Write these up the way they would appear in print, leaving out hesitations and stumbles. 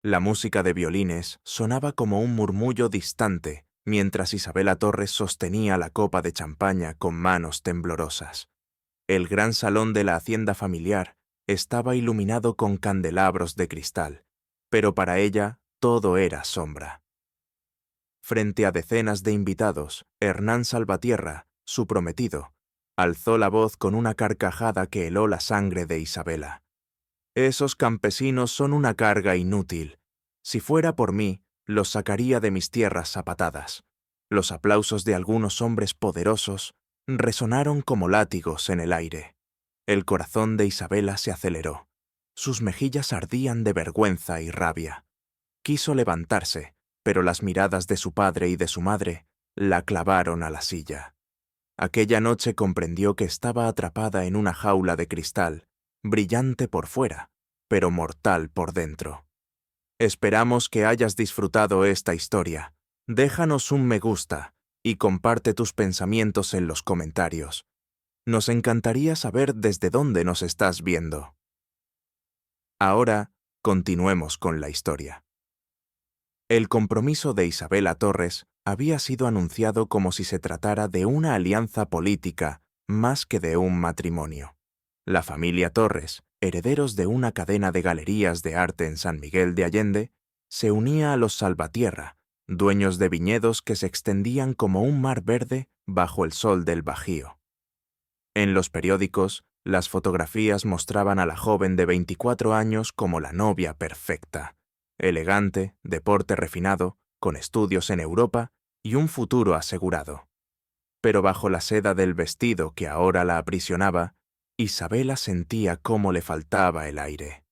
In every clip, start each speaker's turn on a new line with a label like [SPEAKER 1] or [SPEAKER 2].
[SPEAKER 1] La música de violines sonaba como un murmullo distante mientras Isabela Torres sostenía la copa de champaña con manos temblorosas. El gran salón de la hacienda familiar estaba iluminado con candelabros de cristal, pero para ella todo era sombra. Frente a decenas de invitados, Hernán Salvatierra, su prometido, alzó la voz con una carcajada que heló la sangre de Isabela. Esos campesinos son una carga inútil. Si fuera por mí, los sacaría de mis tierras a patadas. Los aplausos de algunos hombres poderosos resonaron como látigos en el aire. El corazón de Isabela se aceleró. Sus mejillas ardían de vergüenza y rabia. Quiso levantarse, pero las miradas de su padre y de su madre la clavaron a la silla. Aquella noche comprendió que estaba atrapada en una jaula de cristal, brillante por fuera, pero mortal por dentro. Esperamos que hayas disfrutado esta historia. Déjanos un me gusta y comparte tus pensamientos en los comentarios. Nos encantaría saber desde dónde nos estás viendo. Ahora, continuemos con la historia. El compromiso de Isabela Torres había sido anunciado como si se tratara de una alianza política más que de un matrimonio. La familia Torres, herederos de una cadena de galerías de arte en San Miguel de Allende, se unía a los Salvatierra, dueños de viñedos que se extendían como un mar verde bajo el sol del Bajío. En los periódicos, las fotografías mostraban a la joven de 24 años como la novia perfecta, elegante, de porte refinado, con estudios en Europa y un futuro asegurado. Pero bajo la seda del vestido que ahora la aprisionaba, Isabela sentía cómo le faltaba el aire.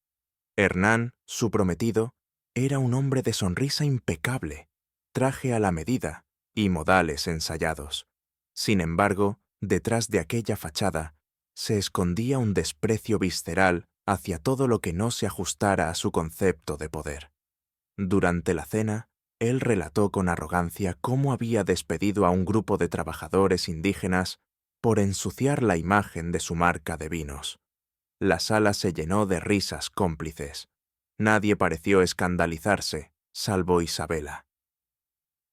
[SPEAKER 1] Hernán, su prometido, era un hombre de sonrisa impecable, traje a la medida y modales ensayados. Sin embargo, detrás de aquella fachada, se escondía un desprecio visceral hacia todo lo que no se ajustara a su concepto de poder. Durante la cena, él relató con arrogancia cómo había despedido a un grupo de trabajadores indígenas por ensuciar la imagen de su marca de vinos. La sala se llenó de risas cómplices. Nadie pareció escandalizarse, salvo Isabela.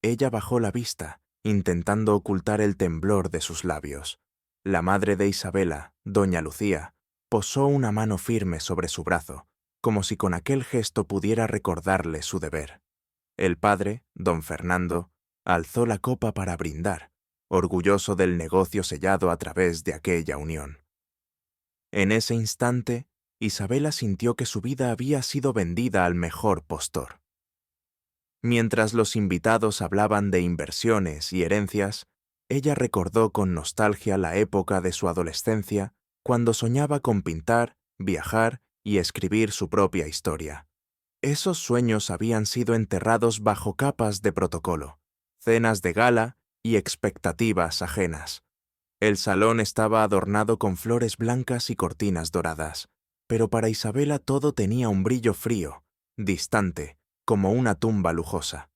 [SPEAKER 1] Ella bajó la vista, intentando ocultar el temblor de sus labios. La madre de Isabela, doña Lucía, posó una mano firme sobre su brazo, como si con aquel gesto pudiera recordarle su deber. El padre, don Fernando, alzó la copa para brindar, orgulloso del negocio sellado a través de aquella unión. En ese instante, Isabela sintió que su vida había sido vendida al mejor postor. Mientras los invitados hablaban de inversiones y herencias, ella recordó con nostalgia la época de su adolescencia, cuando soñaba con pintar, viajar y escribir su propia historia. Esos sueños habían sido enterrados bajo capas de protocolo, cenas de gala y expectativas ajenas. El salón estaba adornado con flores blancas y cortinas doradas, pero para Isabela todo tenía un brillo frío, distante, como una tumba lujosa.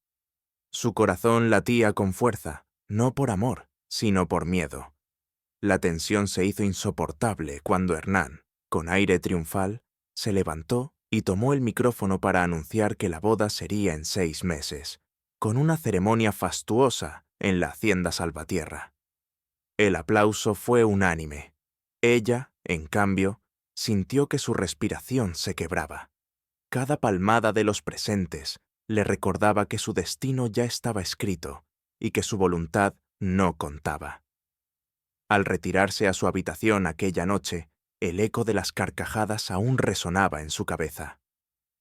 [SPEAKER 1] Su corazón latía con fuerza, no por amor, sino por miedo. La tensión se hizo insoportable cuando Hernán, con aire triunfal, se levantó y tomó el micrófono para anunciar que la boda sería en 6 meses, con una ceremonia fastuosa en la hacienda Salvatierra. El aplauso fue unánime. Ella, en cambio, sintió que su respiración se quebraba. Cada palmada de los presentes le recordaba que su destino ya estaba escrito y que su voluntad no contaba. Al retirarse a su habitación aquella noche, el eco de las carcajadas aún resonaba en su cabeza.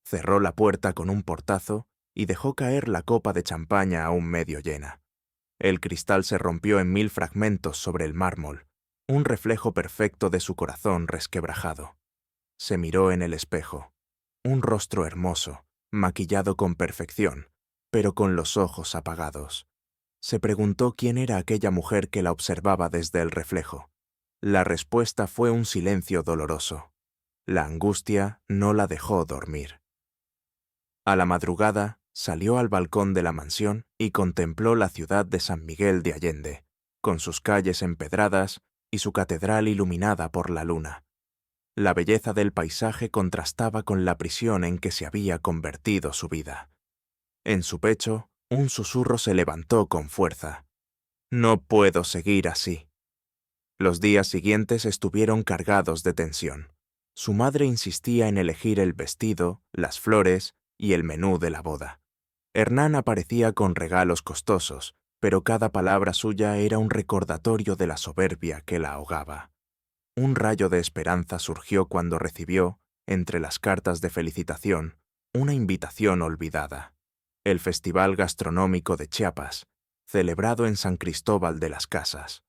[SPEAKER 1] Cerró la puerta con un portazo y dejó caer la copa de champaña aún medio llena. El cristal se rompió en 1000 fragmentos sobre el mármol, un reflejo perfecto de su corazón resquebrajado. Se miró en el espejo. Un rostro hermoso, maquillado con perfección, pero con los ojos apagados. Se preguntó quién era aquella mujer que la observaba desde el reflejo. La respuesta fue un silencio doloroso. La angustia no la dejó dormir. A la madrugada, salió al balcón de la mansión y contempló la ciudad de San Miguel de Allende, con sus calles empedradas y su catedral iluminada por la luna. La belleza del paisaje contrastaba con la prisión en que se había convertido su vida. En su pecho, un susurro se levantó con fuerza. No puedo seguir así. Los días siguientes estuvieron cargados de tensión. Su madre insistía en elegir el vestido, las flores y el menú de la boda. Hernán aparecía con regalos costosos, pero cada palabra suya era un recordatorio de la soberbia que la ahogaba. Un rayo de esperanza surgió cuando recibió, entre las cartas de felicitación, una invitación olvidada. El Festival Gastronómico de Chiapas, celebrado en San Cristóbal de las Casas.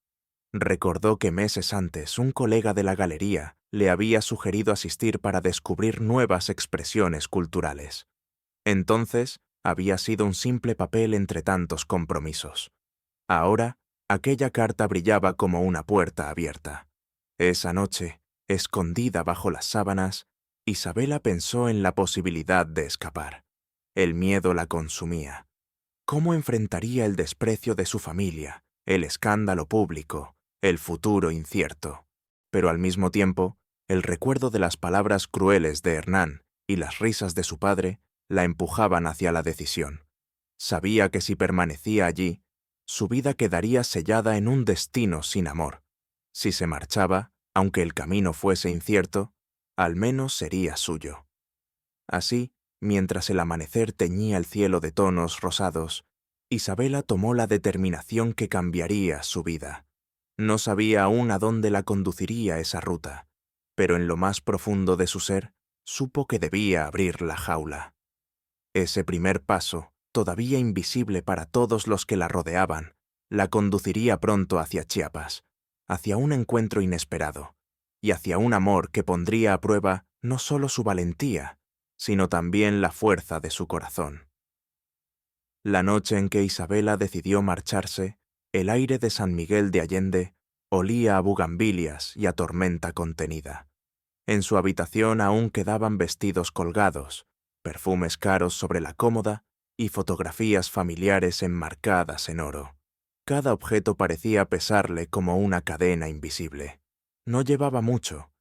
[SPEAKER 1] Recordó que meses antes un colega de la galería le había sugerido asistir para descubrir nuevas expresiones culturales. Entonces, había sido un simple papel entre tantos compromisos. Ahora, aquella carta brillaba como una puerta abierta. Esa noche, escondida bajo las sábanas, Isabela pensó en la posibilidad de escapar. El miedo la consumía. ¿Cómo enfrentaría el desprecio de su familia, el escándalo público, el futuro incierto? Pero al mismo tiempo, el recuerdo de las palabras crueles de Hernán y las risas de su padre la empujaban hacia la decisión. Sabía que si permanecía allí, su vida quedaría sellada en un destino sin amor. Si se marchaba, aunque el camino fuese incierto, al menos sería suyo. Así, mientras el amanecer teñía el cielo de tonos rosados, Isabela tomó la determinación que cambiaría su vida. No sabía aún a dónde la conduciría esa ruta, pero en lo más profundo de su ser, supo que debía abrir la jaula. Ese primer paso, todavía invisible para todos los que la rodeaban, la conduciría pronto hacia Chiapas, hacia un encuentro inesperado, y hacia un amor que pondría a prueba no solo su valentía, sino también la fuerza de su corazón. La noche en que Isabela decidió marcharse, el aire de San Miguel de Allende olía a bugambilias y a tormenta contenida. En su habitación aún quedaban vestidos colgados, perfumes caros sobre la cómoda y fotografías familiares enmarcadas en oro. Cada objeto parecía pesarle como una cadena invisible. No llevaba mucho: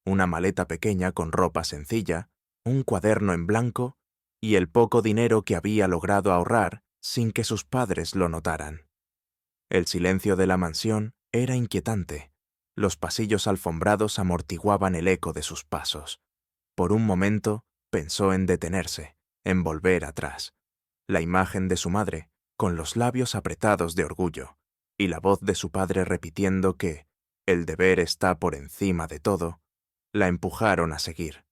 [SPEAKER 1] una maleta pequeña con ropa sencilla, un cuaderno en blanco y el poco dinero que había logrado ahorrar sin que sus padres lo notaran. El silencio de la mansión era inquietante. Los pasillos alfombrados amortiguaban el eco de sus pasos. Por un momento pensó en detenerse, en volver atrás. La imagen de su madre, con los labios apretados de orgullo, y la voz de su padre repitiendo que el deber está por encima de todo, la empujaron a seguir.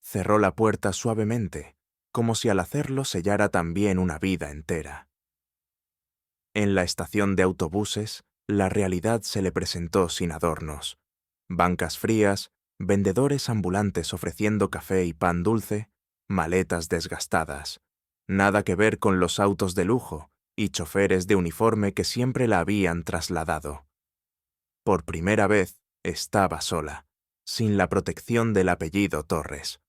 [SPEAKER 1] Cerró la puerta suavemente, como si al hacerlo sellara también una vida entera. En la estación de autobuses, la realidad se le presentó sin adornos. Bancas frías, vendedores ambulantes ofreciendo café y pan dulce, maletas desgastadas. Nada que ver con los autos de lujo y choferes de uniforme que siempre la habían trasladado. Por primera vez estaba sola, sin la protección del apellido Torres.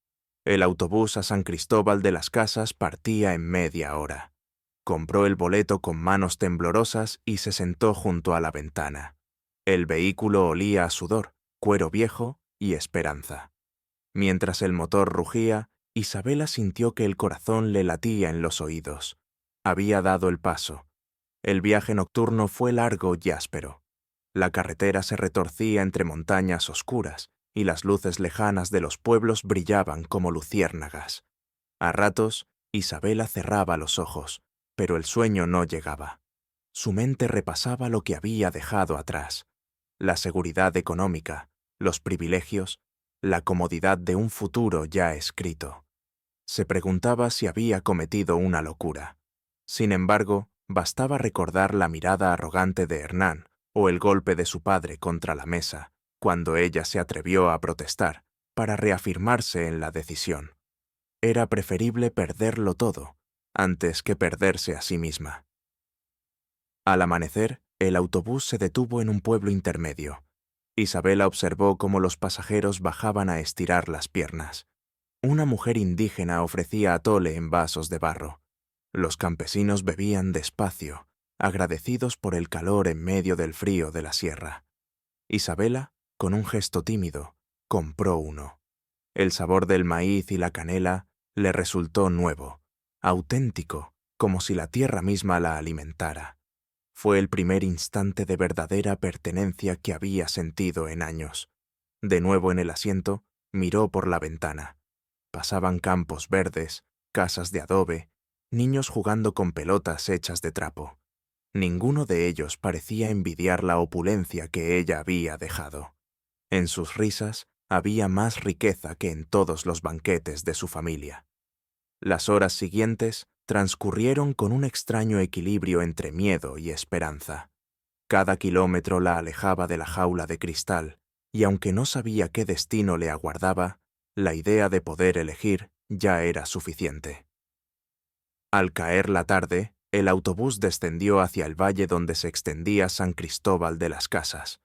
[SPEAKER 1] El autobús a San Cristóbal de las Casas partía en media hora. Compró el boleto con manos temblorosas y se sentó junto a la ventana. El vehículo olía a sudor, cuero viejo y esperanza. Mientras el motor rugía, Isabela sintió que el corazón le latía en los oídos. Había dado el paso. El viaje nocturno fue largo y áspero. La carretera se retorcía entre montañas oscuras y las luces lejanas de los pueblos brillaban como luciérnagas. A ratos, Isabela cerraba los ojos, pero el sueño no llegaba. Su mente repasaba lo que había dejado atrás: la seguridad económica, los privilegios, la comodidad de un futuro ya escrito. Se preguntaba si había cometido una locura. Sin embargo, bastaba recordar la mirada arrogante de Hernán o el golpe de su padre contra la mesa, cuando ella se atrevió a protestar, para reafirmarse en la decisión. Era preferible perderlo todo, antes que perderse a sí misma. Al amanecer, el autobús se detuvo en un pueblo intermedio. Isabela observó cómo los pasajeros bajaban a estirar las piernas. Una mujer indígena ofrecía atole en vasos de barro. Los campesinos bebían despacio, agradecidos por el calor en medio del frío de la sierra. Isabela, con un gesto tímido, compró uno. El sabor del maíz y la canela le resultó nuevo, auténtico, como si la tierra misma la alimentara. Fue el primer instante de verdadera pertenencia que había sentido en años. De nuevo en el asiento, miró por la ventana. Pasaban campos verdes, casas de adobe, niños jugando con pelotas hechas de trapo. Ninguno de ellos parecía envidiar la opulencia que ella había dejado. En sus risas había más riqueza que en todos los banquetes de su familia. Las horas siguientes transcurrieron con un extraño equilibrio entre miedo y esperanza. Cada kilómetro la alejaba de la jaula de cristal, y aunque no sabía qué destino le aguardaba, la idea de poder elegir ya era suficiente. Al caer la tarde, el autobús descendió hacia el valle donde se extendía San Cristóbal de las Casas.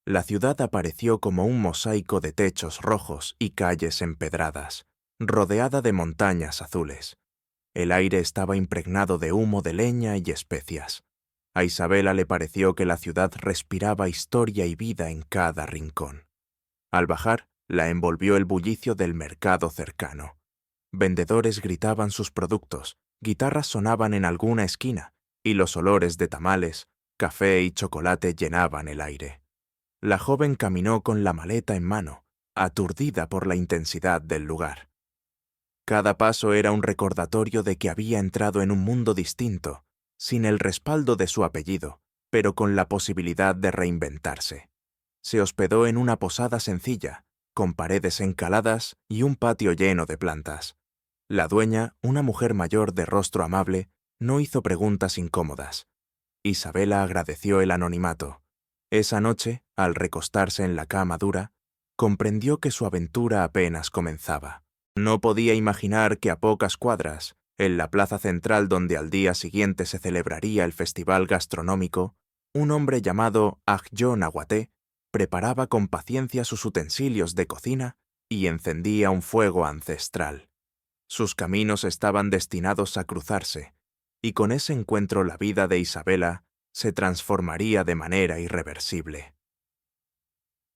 [SPEAKER 1] La ciudad apareció como un mosaico de techos rojos y calles empedradas, rodeada de montañas azules. El aire estaba impregnado de humo de leña y especias. A Isabela le pareció que la ciudad respiraba historia y vida en cada rincón. Al bajar, la envolvió el bullicio del mercado cercano. Vendedores gritaban sus productos, guitarras sonaban en alguna esquina, y los olores de tamales, café y chocolate llenaban el aire. La joven caminó con la maleta en mano, aturdida por la intensidad del lugar. Cada paso era un recordatorio de que había entrado en un mundo distinto, sin el respaldo de su apellido, pero con la posibilidad de reinventarse. Se hospedó en una posada sencilla, con paredes encaladas y un patio lleno de plantas. La dueña, una mujer mayor de rostro amable, no hizo preguntas incómodas. Isabela agradeció el anonimato. Esa noche, al recostarse en la cama dura, comprendió que su aventura apenas comenzaba. No podía imaginar que a pocas cuadras, en la plaza central donde al día siguiente se celebraría el festival gastronómico, un hombre llamado Agyo Nahuaté preparaba con paciencia sus utensilios de cocina y encendía un fuego ancestral. Sus caminos estaban destinados a cruzarse, y con ese encuentro la vida de Isabela se transformaría de manera irreversible.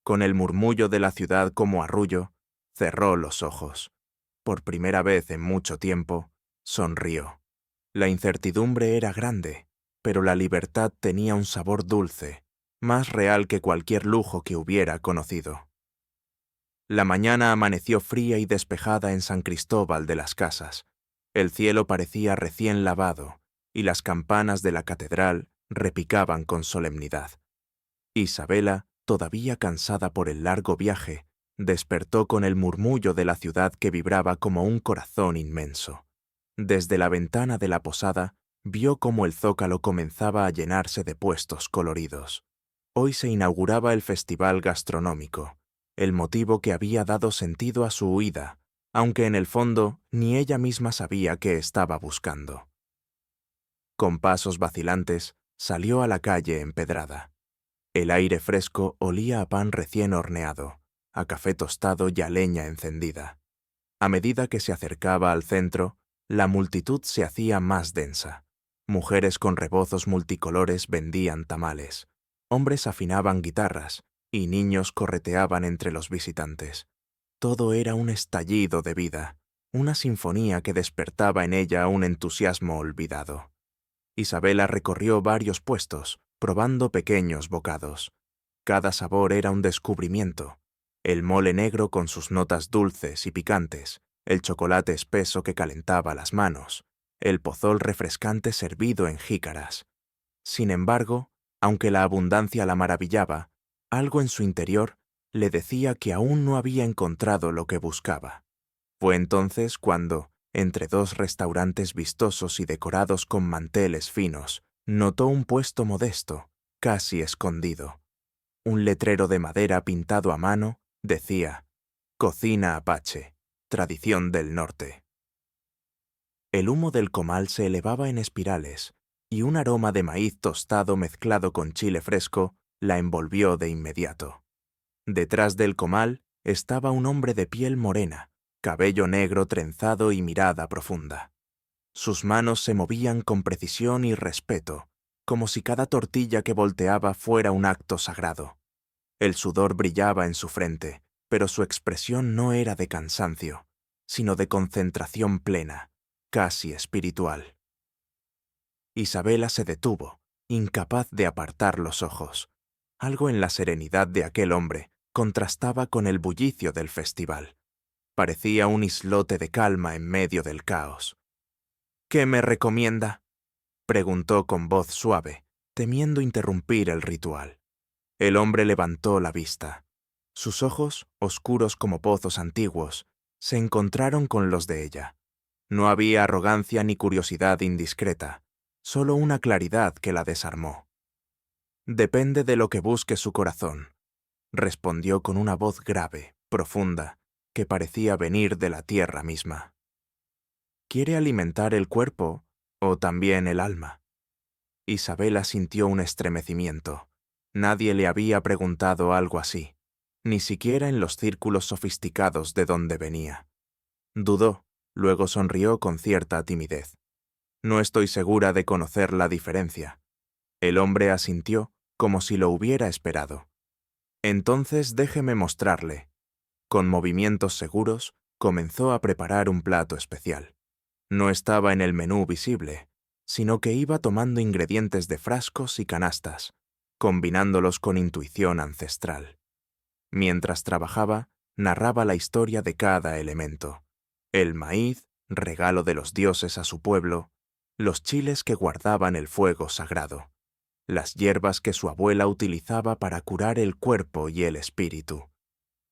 [SPEAKER 1] Con el murmullo de la ciudad como arrullo, cerró los ojos. Por primera vez en mucho tiempo, sonrió. La incertidumbre era grande, pero la libertad tenía un sabor dulce, más real que cualquier lujo que hubiera conocido. La mañana amaneció fría y despejada en San Cristóbal de las Casas. El cielo parecía recién lavado, y las campanas de la catedral repicaban con solemnidad. Isabela, todavía cansada por el largo viaje, despertó con el murmullo de la ciudad que vibraba como un corazón inmenso. Desde la ventana de la posada vio cómo el zócalo comenzaba a llenarse de puestos coloridos. Hoy se inauguraba el festival gastronómico, el motivo que había dado sentido a su huida, aunque en el fondo ni ella misma sabía qué estaba buscando. Con pasos vacilantes, salió a la calle empedrada. El aire fresco olía a pan recién horneado, a café tostado y a leña encendida. A medida que se acercaba al centro, la multitud se hacía más densa. Mujeres con rebozos multicolores vendían tamales, hombres afinaban guitarras y niños correteaban entre los visitantes. Todo era un estallido de vida, una sinfonía que despertaba en ella un entusiasmo olvidado. Isabela recorrió varios puestos, probando pequeños bocados. Cada sabor era un descubrimiento. El mole negro con sus notas dulces y picantes, el chocolate espeso que calentaba las manos, el pozol refrescante servido en jícaras. Sin embargo, aunque la abundancia la maravillaba, algo en su interior le decía que aún no había encontrado lo que buscaba. Fue entonces cuando, entre dos restaurantes vistosos y decorados con manteles finos, notó un puesto modesto, casi escondido. Un letrero de madera pintado a mano decía: Cocina Apache, tradición del norte. El humo del comal se elevaba en espirales, y un aroma de maíz tostado mezclado con chile fresco la envolvió de inmediato. Detrás del comal estaba un hombre de piel morena, cabello negro trenzado y mirada profunda. Sus manos se movían con precisión y respeto, como si cada tortilla que volteaba fuera un acto sagrado. El sudor brillaba en su frente, pero su expresión no era de cansancio, sino de concentración plena, casi espiritual. Isabela se detuvo, incapaz de apartar los ojos. Algo en la serenidad de aquel hombre contrastaba con el bullicio del festival. Parecía un islote de calma en medio del caos. «¿Qué me recomienda?», preguntó con voz suave, temiendo interrumpir el ritual. El hombre levantó la vista. Sus ojos, oscuros como pozos antiguos, se encontraron con los de ella. No había arrogancia ni curiosidad indiscreta, solo una claridad que la desarmó. «Depende de lo que busque su corazón», respondió con una voz grave, profunda, que parecía venir de la tierra misma. «¿Quiere alimentar el cuerpo o también el alma?». Isabela sintió un estremecimiento. Nadie le había preguntado algo así, ni siquiera en los círculos sofisticados de donde venía. Dudó, luego sonrió con cierta timidez. «No estoy segura de conocer la diferencia». El hombre asintió como si lo hubiera esperado. «Entonces déjeme mostrarle». Con movimientos seguros, comenzó a preparar un plato especial. No estaba en el menú visible, sino que iba tomando ingredientes de frascos y canastas, combinándolos con intuición ancestral. Mientras trabajaba, narraba la historia de cada elemento. El maíz, regalo de los dioses a su pueblo, los chiles que guardaban el fuego sagrado, las hierbas que su abuela utilizaba para curar el cuerpo y el espíritu.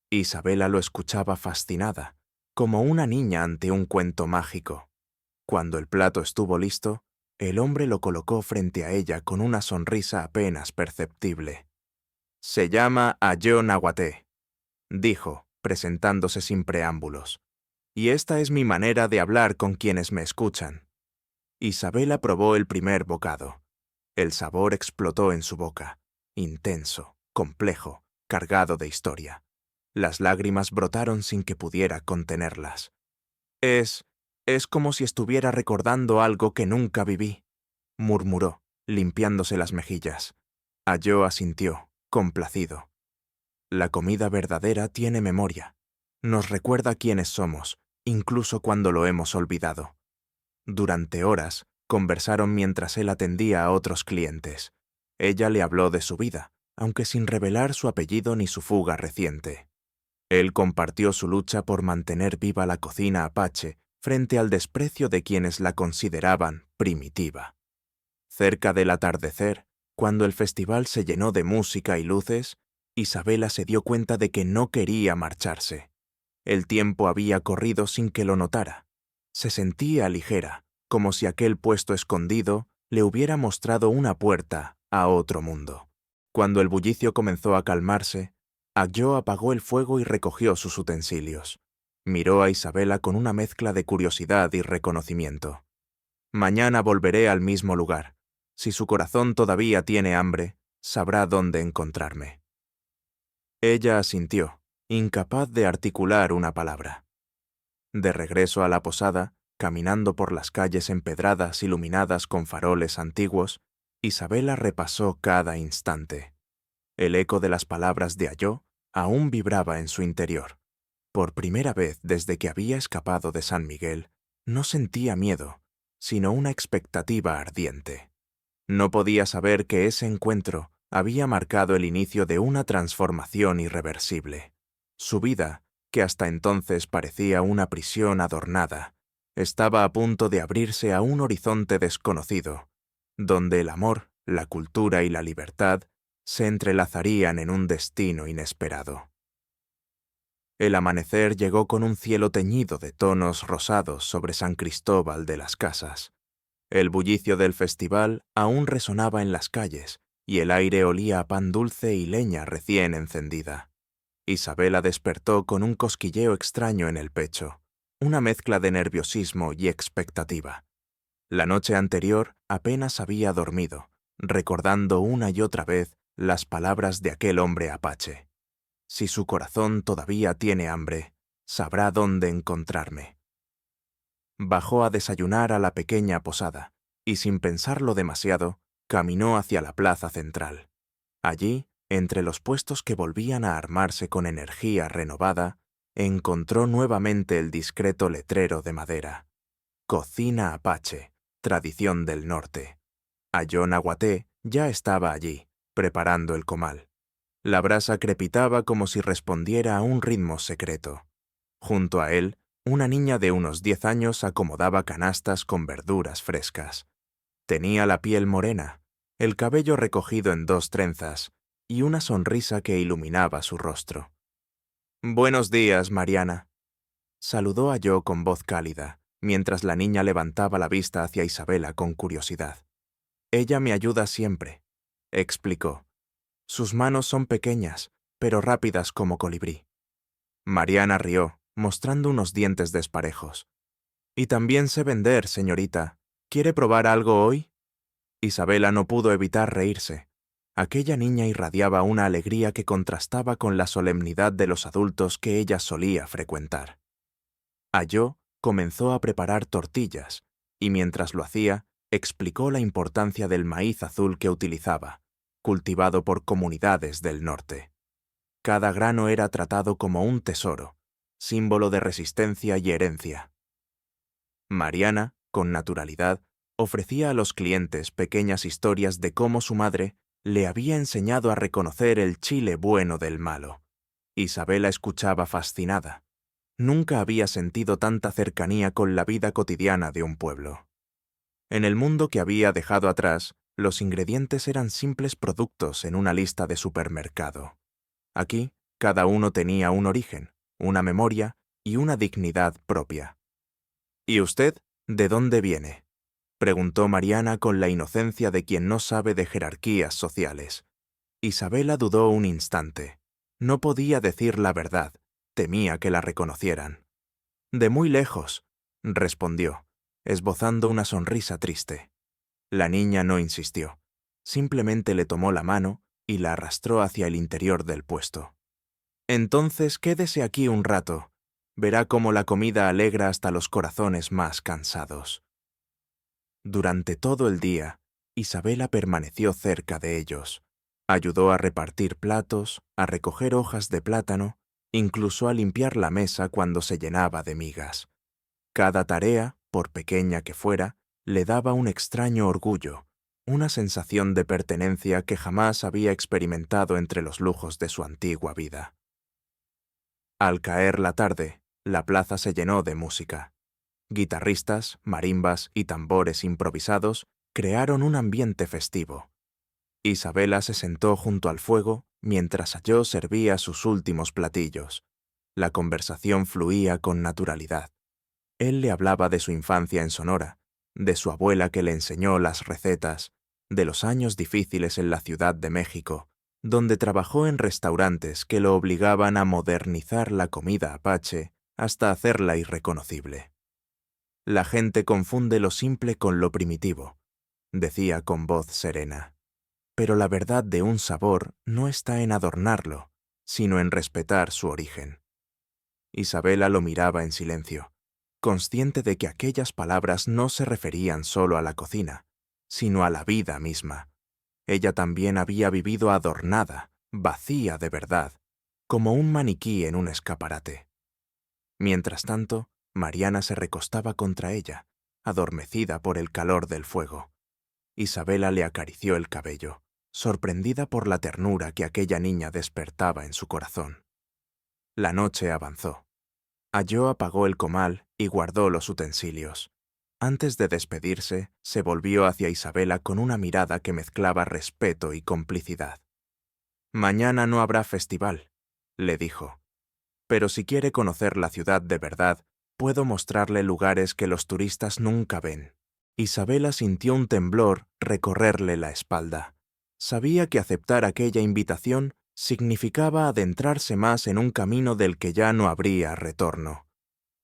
[SPEAKER 1] Isabela lo escuchaba fascinada, como una niña ante un cuento mágico. Cuando el plato estuvo listo, el hombre lo colocó frente a ella con una sonrisa apenas perceptible. «Se llama Ayo Nahuaté», dijo, presentándose sin preámbulos. «Y esta es mi manera de hablar con quienes me escuchan». Isabela probó el primer bocado. El sabor explotó en su boca, intenso, complejo, cargado de historia. Las lágrimas brotaron sin que pudiera contenerlas. Es como si estuviera recordando algo que nunca viví», murmuró, limpiándose las mejillas. Ayo asintió, complacido. «La comida verdadera tiene memoria. Nos recuerda quiénes somos, incluso cuando lo hemos olvidado». Durante horas, conversaron mientras él atendía a otros clientes. Ella le habló de su vida, aunque sin revelar su apellido ni su fuga reciente. Él compartió su lucha por mantener viva la cocina apache frente al desprecio de quienes la consideraban primitiva. Cerca del atardecer, cuando el festival se llenó de música y luces, Isabela se dio cuenta de que no quería marcharse. El tiempo había corrido sin que lo notara. Se sentía ligera, como si aquel puesto escondido le hubiera mostrado una puerta a otro mundo. Cuando el bullicio comenzó a calmarse, Ayo apagó el fuego y recogió sus utensilios. Miró a Isabela con una mezcla de curiosidad y reconocimiento. «Mañana volveré al mismo lugar. Si su corazón todavía tiene hambre, sabrá dónde encontrarme». Ella asintió, incapaz de articular una palabra. De regreso a la posada, caminando por las calles empedradas iluminadas con faroles antiguos, Isabela repasó cada instante. El eco de las palabras de Ayo aún vibraba en su interior. Por primera vez desde que había escapado de San Miguel, no sentía miedo, sino una expectativa ardiente. No podía saber que ese encuentro había marcado el inicio de una transformación irreversible. Su vida, que hasta entonces parecía una prisión adornada, estaba a punto de abrirse a un horizonte desconocido, donde el amor, la cultura y la libertad se entrelazarían en un destino inesperado. El amanecer llegó con un cielo teñido de tonos rosados sobre San Cristóbal de las Casas. El bullicio del festival aún resonaba en las calles y el aire olía a pan dulce y leña recién encendida. Isabela despertó con un cosquilleo extraño en el pecho, una mezcla de nerviosismo y expectativa. La noche anterior apenas había dormido, recordando una y otra vez las palabras de aquel hombre apache. «Si su corazón todavía tiene hambre, sabrá dónde encontrarme». Bajó a desayunar a la pequeña posada y, sin pensarlo demasiado, caminó hacia la plaza central. Allí, Entre los puestos que volvían a armarse con energía renovada, encontró nuevamente el discreto letrero de madera. Cocina Apache, tradición del norte. Ayón Aguaté ya estaba allí, preparando el comal. La brasa crepitaba como si respondiera a un ritmo secreto. Junto a él, una niña de unos 10 años acomodaba canastas con verduras frescas. Tenía la piel morena, el cabello recogido en 2 trenzas y una sonrisa que iluminaba su rostro. «Buenos días, Mariana», saludó a Yo con voz cálida, mientras la niña levantaba la vista hacia Isabela con curiosidad. «Ella me ayuda siempre», explicó. «Sus manos son pequeñas, pero rápidas como colibrí». Mariana rió, mostrando unos dientes desparejos. «Y también sé vender, señorita. ¿Quiere probar algo hoy?» Isabela no pudo evitar reírse. Aquella niña irradiaba una alegría que contrastaba con la solemnidad de los adultos que ella solía frecuentar. Ayó comenzó a preparar tortillas, y mientras lo hacía, explicó la importancia del maíz azul que utilizaba, cultivado por comunidades del norte. Cada grano era tratado como un tesoro, símbolo de resistencia y herencia. Mariana, con naturalidad, ofrecía a los clientes pequeñas historias de cómo su madre le había enseñado a reconocer el chile bueno del malo. Isabela escuchaba fascinada. Nunca había sentido tanta cercanía con la vida cotidiana de un pueblo. En el mundo que había dejado atrás, los ingredientes eran simples productos en una lista de supermercado. Aquí, cada uno tenía un origen, una memoria y una dignidad propia. «¿Y usted, de dónde viene?», preguntó Mariana con la inocencia de quien no sabe de jerarquías sociales. Isabela dudó un instante. No podía decir la verdad, temía que la reconocieran. «De muy lejos», respondió, esbozando una sonrisa triste. La niña no insistió. Simplemente le tomó la mano y la arrastró hacia el interior del puesto. «Entonces quédese aquí un rato. Verá cómo la comida alegra hasta los corazones más cansados». Durante todo el día, Isabela permaneció cerca de ellos. Ayudó a repartir platos, a recoger hojas de plátano, incluso a limpiar la mesa cuando se llenaba de migas. Cada tarea, por pequeña que fuera, le daba un extraño orgullo, una sensación de pertenencia que jamás había experimentado entre los lujos de su antigua vida. Al caer la tarde, la plaza se llenó de música. Guitarristas, marimbas y tambores improvisados crearon un ambiente festivo. Isabela se sentó junto al fuego mientras Ayó servía sus últimos platillos. La conversación fluía con naturalidad. Él le hablaba de su infancia en Sonora, de su abuela que le enseñó las recetas, de los años difíciles en la Ciudad de México, donde trabajó en restaurantes que lo obligaban a modernizar la comida apache hasta hacerla irreconocible. «La gente confunde lo simple con lo primitivo», decía con voz serena. «Pero la verdad de un sabor no está en adornarlo, sino en respetar su origen». Isabela lo miraba en silencio, consciente de que aquellas palabras no se referían solo a la cocina, sino a la vida misma. Ella también había vivido adornada, vacía de verdad, como un maniquí en un escaparate. Mientras tanto, Mariana se recostaba contra ella, adormecida por el calor del fuego. Isabela le acarició el cabello, sorprendida por la ternura que aquella niña despertaba en su corazón. La noche avanzó. Ayó apagó el comal y guardó los utensilios. Antes de despedirse, se volvió hacia Isabela con una mirada que mezclaba respeto y complicidad. «Mañana no habrá festival», le dijo. «Pero si quiere conocer la ciudad de verdad, puedo mostrarle lugares que los turistas nunca ven». Isabela sintió un temblor recorrerle la espalda. Sabía que aceptar aquella invitación significaba adentrarse más en un camino del que ya no habría retorno.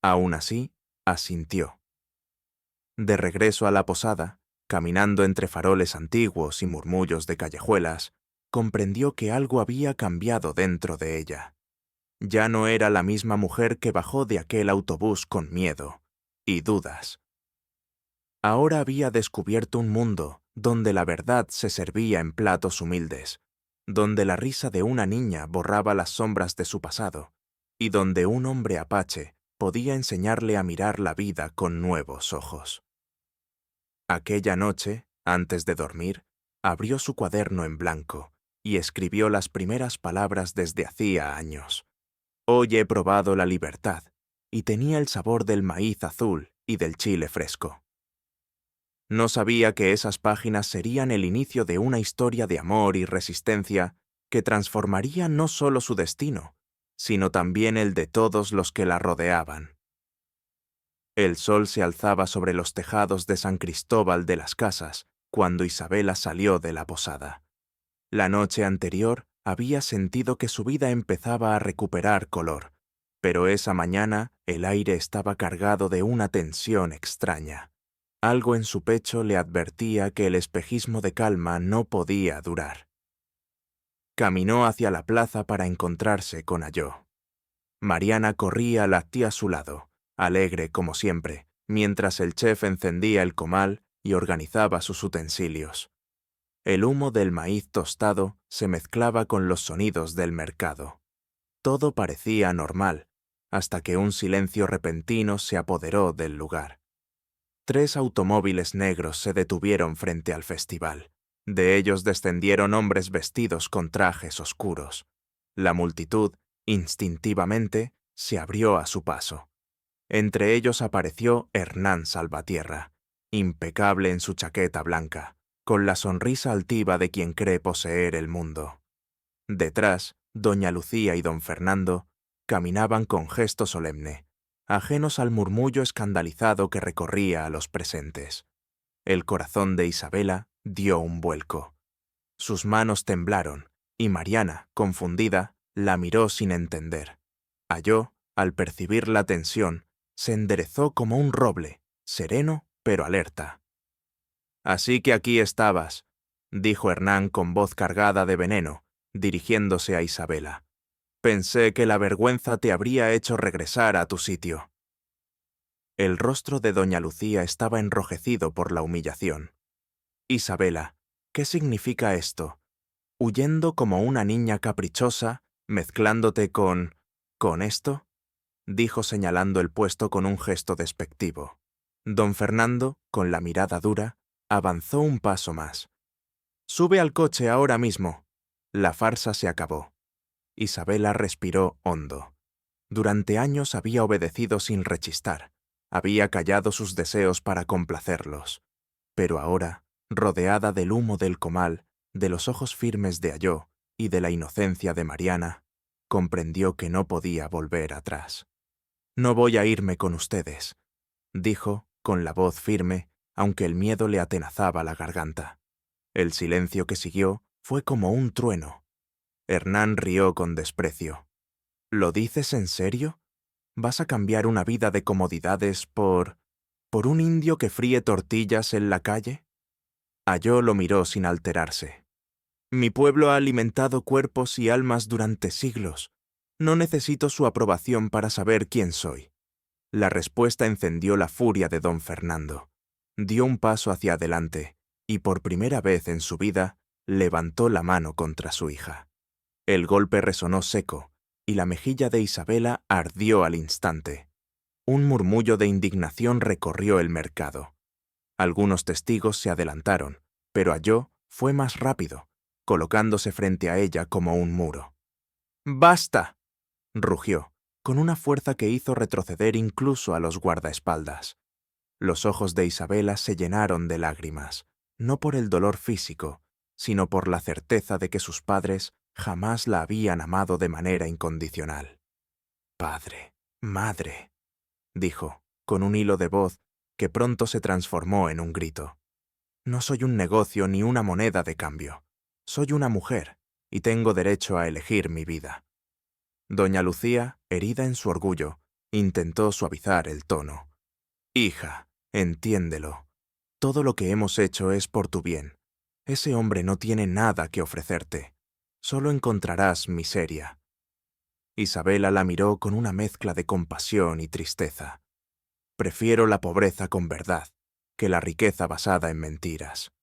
[SPEAKER 1] Aún así, asintió. De regreso a la posada, caminando entre faroles antiguos y murmullos de callejuelas, comprendió que algo había cambiado dentro de ella. Ya no era la misma mujer que bajó de aquel autobús con miedo y dudas. Ahora había descubierto un mundo donde la verdad se servía en platos humildes, donde la risa de una niña borraba las sombras de su pasado, y donde un hombre apache podía enseñarle a mirar la vida con nuevos ojos. Aquella noche, antes de dormir, abrió su cuaderno en blanco y escribió las primeras palabras desde hacía años. Hoy he probado la libertad, y tenía el sabor del maíz azul y del chile fresco. No sabía que esas páginas serían el inicio de una historia de amor y resistencia que transformaría no solo su destino, sino también el de todos los que la rodeaban. El sol se alzaba sobre los tejados de San Cristóbal de las Casas cuando Isabela salió de la posada. La noche anterior había sentido que su vida empezaba a recuperar color, pero esa mañana el aire estaba cargado de una tensión extraña. Algo en su pecho le advertía que el espejismo de calma no podía durar. Caminó hacia la plaza para encontrarse con Ayó. Mariana corría latia a su lado, alegre como siempre, mientras el chef encendía el comal y organizaba sus utensilios. El humo del maíz tostado se mezclaba con los sonidos del mercado. Todo parecía normal, hasta que un silencio repentino se apoderó del lugar. 3 automóviles negros se detuvieron frente al festival. De ellos descendieron hombres vestidos con trajes oscuros. La multitud, instintivamente, se abrió a su paso. Entre ellos apareció Hernán Salvatierra, impecable en su chaqueta blanca, con la sonrisa altiva de quien cree poseer el mundo. Detrás, doña Lucía y don Fernando caminaban con gesto solemne, ajenos al murmullo escandalizado que recorría a los presentes. El corazón de Isabela dio un vuelco. Sus manos temblaron, y Mariana, confundida, la miró sin entender. Ayó, al percibir la tensión, se enderezó como un roble, sereno pero alerta. «Así que aquí estabas», dijo Hernán con voz cargada de veneno, dirigiéndose a Isabela. «Pensé que la vergüenza te habría hecho regresar a tu sitio». El rostro de doña Lucía estaba enrojecido por la humillación. «Isabela, ¿qué significa esto? Huyendo como una niña caprichosa, mezclándote con esto», dijo señalando el puesto con un gesto despectivo. Don Fernando, con la mirada dura, avanzó un paso más. «Sube al coche ahora mismo». La farsa se acabó. Isabela respiró hondo. Durante años había obedecido sin rechistar. Había callado sus deseos para complacerlos. Pero ahora, rodeada del humo del comal, de los ojos firmes de Ayó y de la inocencia de Mariana, comprendió que no podía volver atrás. «No voy a irme con ustedes», dijo, con la voz firme, aunque el miedo le atenazaba la garganta. El silencio que siguió fue como un trueno. Hernán rió con desprecio. «¿Lo dices en serio? ¿Vas a cambiar una vida de comodidades por un indio que fríe tortillas en la calle?» Ayó lo miró sin alterarse. «Mi pueblo ha alimentado cuerpos y almas durante siglos. No necesito su aprobación para saber quién soy». La respuesta encendió la furia de don Fernando. Dio un paso hacia adelante y por primera vez en su vida levantó la mano contra su hija. El golpe resonó seco y la mejilla de Isabela ardió al instante. Un murmullo de indignación recorrió el mercado. Algunos testigos se adelantaron, pero Ayó fue más rápido, colocándose frente a ella como un muro. «¡Basta!», rugió, con una fuerza que hizo retroceder incluso a los guardaespaldas. Los ojos de Isabela se llenaron de lágrimas, no por el dolor físico, sino por la certeza de que sus padres jamás la habían amado de manera incondicional. «Padre, madre», dijo, con un hilo de voz que pronto se transformó en un grito. «No soy un negocio ni una moneda de cambio. Soy una mujer y tengo derecho a elegir mi vida». Doña Lucía, herida en su orgullo, intentó suavizar el tono. «Hija, entiéndelo. Todo lo que hemos hecho es por tu bien. Ese hombre no tiene nada que ofrecerte. Solo encontrarás miseria». Isabela la miró con una mezcla de compasión y tristeza. «Prefiero la pobreza con verdad que la riqueza basada en mentiras».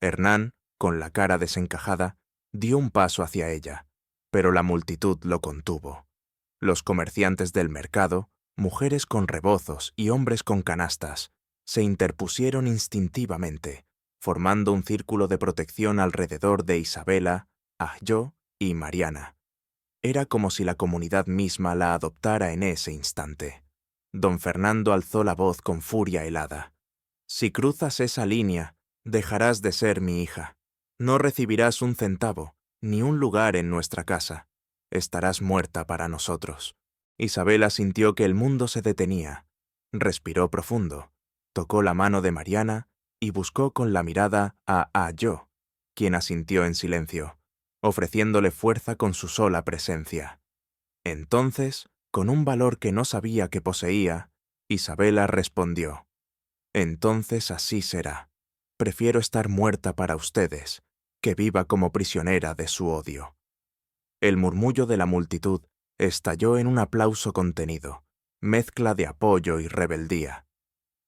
[SPEAKER 1] Hernán, con la cara desencajada, dio un paso hacia ella, pero la multitud lo contuvo. Los comerciantes del mercado, mujeres con rebozos y hombres con canastas, se interpusieron instintivamente, formando un círculo de protección alrededor de Isabela, Ayo y Mariana. Era como si la comunidad misma la adoptara en ese instante. Don Fernando alzó la voz con furia helada. «Si cruzas esa línea, dejarás de ser mi hija. No recibirás un centavo, ni un lugar en nuestra casa. Estarás muerta para nosotros». Isabela sintió que el mundo se detenía. Respiró profundo, tocó la mano de Mariana y buscó con la mirada a Ayo, quien asintió en silencio, ofreciéndole fuerza con su sola presencia. Entonces, con un valor que no sabía que poseía, Isabela respondió: «Entonces así será. Prefiero estar muerta para ustedes, que viva como prisionera de su odio». El murmullo de la multitud estalló en un aplauso contenido, mezcla de apoyo y rebeldía.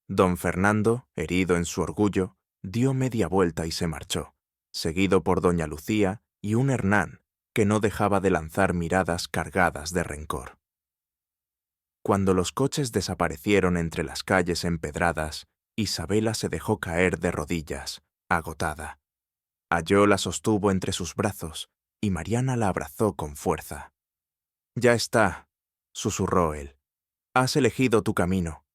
[SPEAKER 1] Don Fernando, herido en su orgullo, dio media vuelta y se marchó, seguido por doña Lucía y un Hernán, que no dejaba de lanzar miradas cargadas de rencor. Cuando los coches desaparecieron entre las calles empedradas, Isabela se dejó caer de rodillas, agotada. Ayo la sostuvo entre sus brazos y Mariana la abrazó con fuerza. «Ya está», susurró él. «Has elegido tu camino».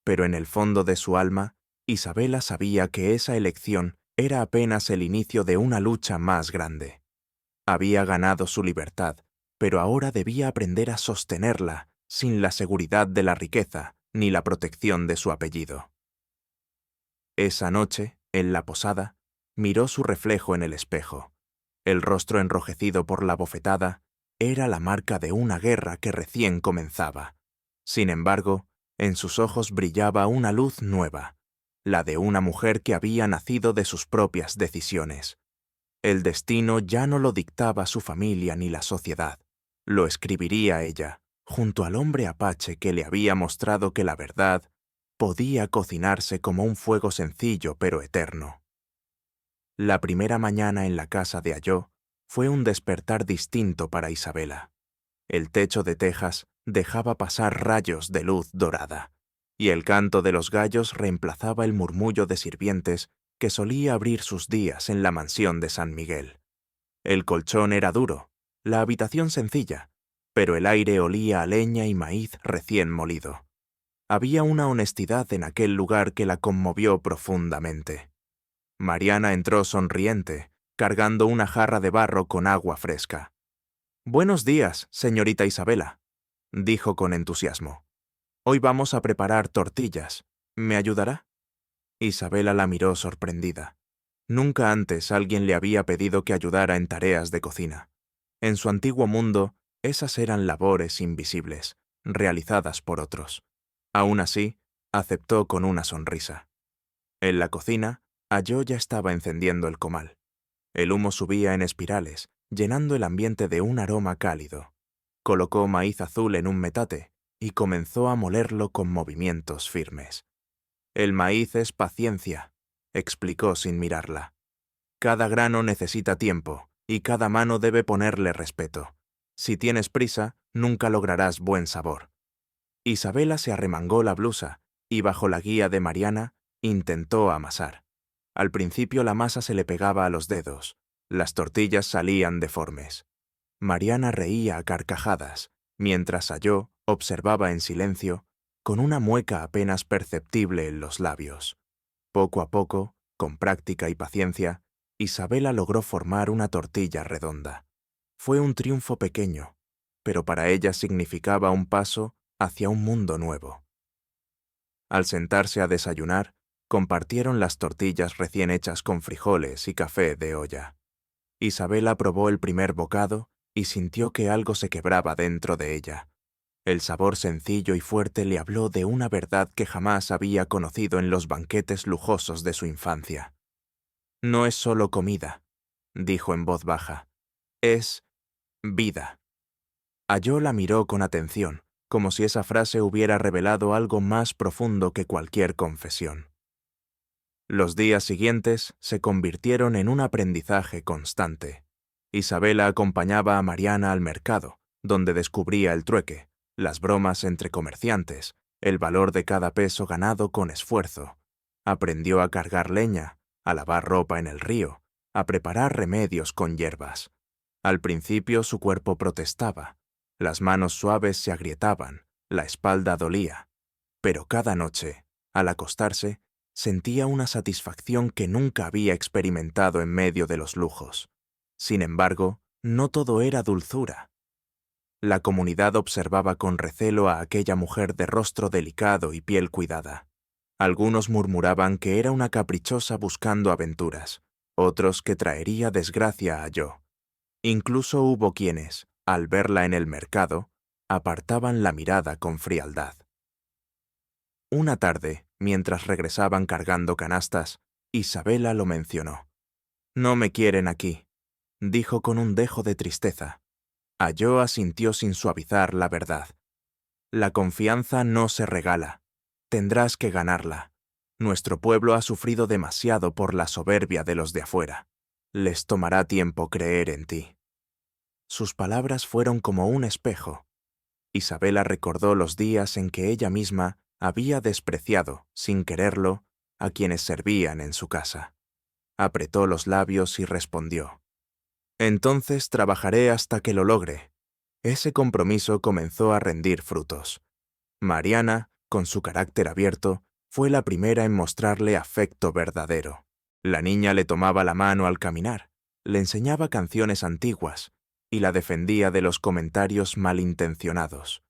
[SPEAKER 1] Pero en el fondo de su alma, Isabela sabía que esa elección era apenas el inicio de una lucha más grande. Había ganado su libertad, pero ahora debía aprender a sostenerla sin la seguridad de la riqueza ni la protección de su apellido. Esa noche, en la posada, miró su reflejo en el espejo. El rostro enrojecido por la bofetada era la marca de una guerra que recién comenzaba. Sin embargo, en sus ojos brillaba una luz nueva, la de una mujer que había nacido de sus propias decisiones. El destino ya no lo dictaba su familia ni la sociedad. Lo escribiría ella, junto al hombre apache que le había mostrado que la verdad podía cocinarse como un fuego sencillo pero eterno. La primera mañana en la casa de Ayo fue un despertar distinto para Isabela. El techo de tejas dejaba pasar rayos de luz dorada, y el canto de los gallos reemplazaba el murmullo de sirvientes que solía abrir sus días en la mansión de San Miguel. El colchón era duro, la habitación sencilla, pero el aire olía a leña y maíz recién molido. Había una honestidad en aquel lugar que la conmovió profundamente. Mariana entró sonriente, cargando una jarra de barro con agua fresca. «Buenos días, señorita Isabela», dijo con entusiasmo. «Hoy vamos a preparar tortillas. ¿Me ayudará?» Isabela la miró sorprendida. Nunca antes alguien le había pedido que ayudara en tareas de cocina. En su antiguo mundo, esas eran labores invisibles, realizadas por otros. Aún así, aceptó con una sonrisa. En la cocina, Ayo ya estaba encendiendo el comal. El humo subía en espirales, llenando el ambiente de un aroma cálido. Colocó maíz azul en un metate y comenzó a molerlo con movimientos firmes. «El maíz es paciencia», explicó sin mirarla. «Cada grano necesita tiempo y cada mano debe ponerle respeto. Si tienes prisa, nunca lograrás buen sabor». Isabela se arremangó la blusa y, bajo la guía de Mariana, intentó amasar. Al principio la masa se le pegaba a los dedos, las tortillas salían deformes. Mariana reía a carcajadas, mientras Ayo observaba en silencio, con una mueca apenas perceptible en los labios. Poco a poco, con práctica y paciencia, Isabela logró formar una tortilla redonda. Fue un triunfo pequeño, pero para ella significaba un paso hacia un mundo nuevo. Al sentarse a desayunar, compartieron las tortillas recién hechas con frijoles y café de olla. Isabela probó el primer bocado y sintió que algo se quebraba dentro de ella. El sabor sencillo y fuerte le habló de una verdad que jamás había conocido en los banquetes lujosos de su infancia. «No es solo comida», dijo en voz baja. «Es vida». Ayo la miró con atención, como si esa frase hubiera revelado algo más profundo que cualquier confesión. Los días siguientes se convirtieron en un aprendizaje constante. Isabela acompañaba a Mariana al mercado, donde descubría el trueque, las bromas entre comerciantes, el valor de cada peso ganado con esfuerzo. Aprendió a cargar leña, a lavar ropa en el río, a preparar remedios con hierbas. Al principio su cuerpo protestaba, las manos suaves se agrietaban, la espalda dolía. Pero cada noche, al acostarse, sentía una satisfacción que nunca había experimentado en medio de los lujos. Sin embargo, no todo era dulzura. La comunidad observaba con recelo a aquella mujer de rostro delicado y piel cuidada. Algunos murmuraban que era una caprichosa buscando aventuras, otros que traería desgracia a Yo. Incluso hubo quienes, al verla en el mercado, apartaban la mirada con frialdad. Una tarde, mientras regresaban cargando canastas, Isabela lo mencionó. «No me quieren aquí», dijo con un dejo de tristeza. Yo asintió sin suavizar la verdad. «La confianza no se regala. Tendrás que ganarla. Nuestro pueblo ha sufrido demasiado por la soberbia de los de afuera. Les tomará tiempo creer en ti». Sus palabras fueron como un espejo. Isabela recordó los días en que ella misma había despreciado, sin quererlo, a quienes servían en su casa. Apretó los labios y respondió: «Entonces trabajaré hasta que lo logre». Ese compromiso comenzó a rendir frutos. Mariana, con su carácter abierto, fue la primera en mostrarle afecto verdadero. La niña le tomaba la mano al caminar, le enseñaba canciones antiguas y la defendía de los comentarios malintencionados.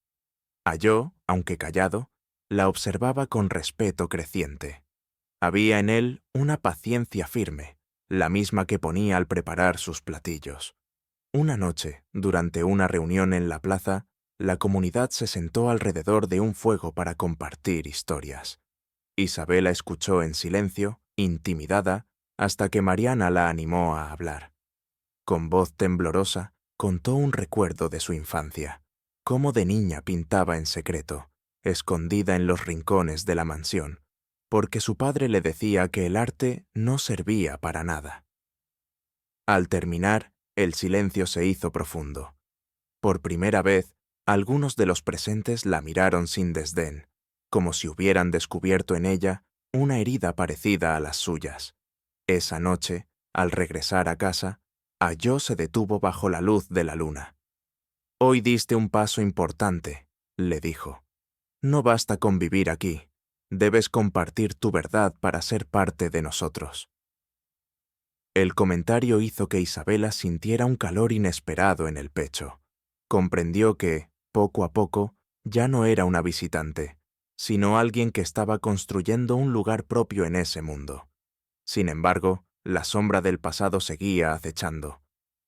[SPEAKER 1] Yo, aunque callado, la observaba con respeto creciente. Había en él una paciencia firme, la misma que ponía al preparar sus platillos. Una noche, durante una reunión en la plaza, la comunidad se sentó alrededor de un fuego para compartir historias. Isabela escuchó en silencio, intimidada, hasta que Mariana la animó a hablar. Con voz temblorosa, contó un recuerdo de su infancia, cómo de niña pintaba en secreto, escondida en los rincones de la mansión, porque su padre le decía que el arte no servía para nada. Al terminar, el silencio se hizo profundo. Por primera vez, algunos de los presentes la miraron sin desdén, como si hubieran descubierto en ella una herida parecida a las suyas. Esa noche, al regresar a casa, Yo se detuvo bajo la luz de la luna. «Hoy diste un paso importante», le dijo. «No basta con vivir aquí. Debes compartir tu verdad para ser parte de nosotros». El comentario hizo que Isabela sintiera un calor inesperado en el pecho. Comprendió que, poco a poco, ya no era una visitante, sino alguien que estaba construyendo un lugar propio en ese mundo. Sin embargo, la sombra del pasado seguía acechando.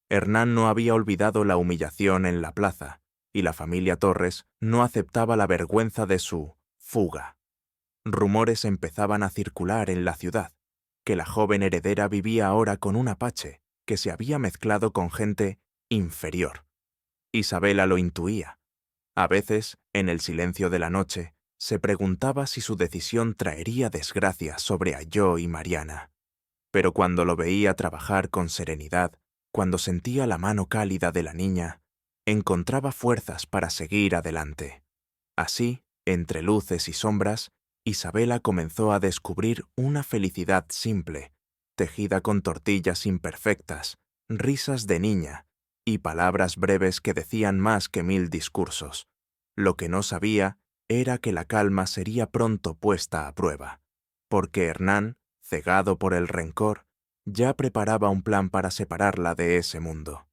[SPEAKER 1] Hernán no había olvidado la humillación en la plaza, y la familia Torres no aceptaba la vergüenza de su fuga. Rumores empezaban a circular en la ciudad, que la joven heredera vivía ahora con un apache que se había mezclado con gente inferior. Isabela lo intuía. A veces, en el silencio de la noche, se preguntaba si su decisión traería desgracia sobre Yo y Mariana. Pero cuando lo veía trabajar con serenidad, cuando sentía la mano cálida de la niña, encontraba fuerzas para seguir adelante. Así, entre luces y sombras, Isabela comenzó a descubrir una felicidad simple, tejida con tortillas imperfectas, risas de niña y palabras breves que decían más que 1000 discursos. Lo que no sabía era que la calma sería pronto puesta a prueba, porque Hernán, cegado por el rencor, ya preparaba un plan para separarla de ese mundo.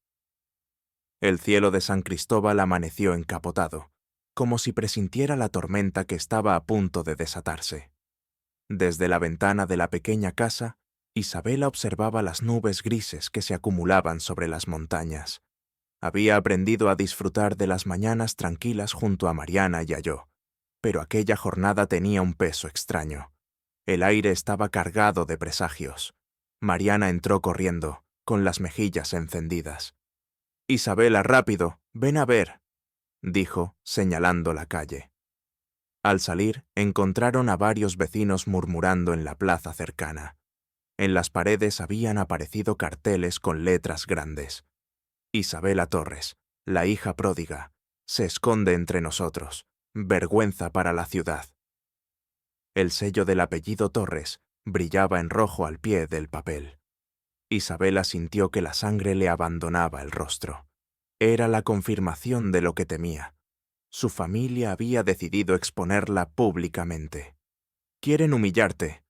[SPEAKER 1] El cielo de San Cristóbal amaneció encapotado, como si presintiera la tormenta que estaba a punto de desatarse. Desde la ventana de la pequeña casa, Isabela observaba las nubes grises que se acumulaban sobre las montañas. Había aprendido a disfrutar de las mañanas tranquilas junto a Mariana y a Yo, pero aquella jornada tenía un peso extraño. El aire estaba cargado de presagios. Mariana entró corriendo, con las mejillas encendidas. «Isabela, rápido, ven a ver», dijo, señalando la calle. Al salir, encontraron a varios vecinos murmurando en la plaza cercana. En las paredes habían aparecido carteles con letras grandes. Isabela Torres, la hija pródiga, se esconde entre nosotros, vergüenza para la ciudad. El sello del apellido Torres brillaba en rojo al pie del papel. Isabela sintió que la sangre le abandonaba el rostro. Era la confirmación de lo que temía. Su familia había decidido exponerla públicamente. «Quieren humillarte»,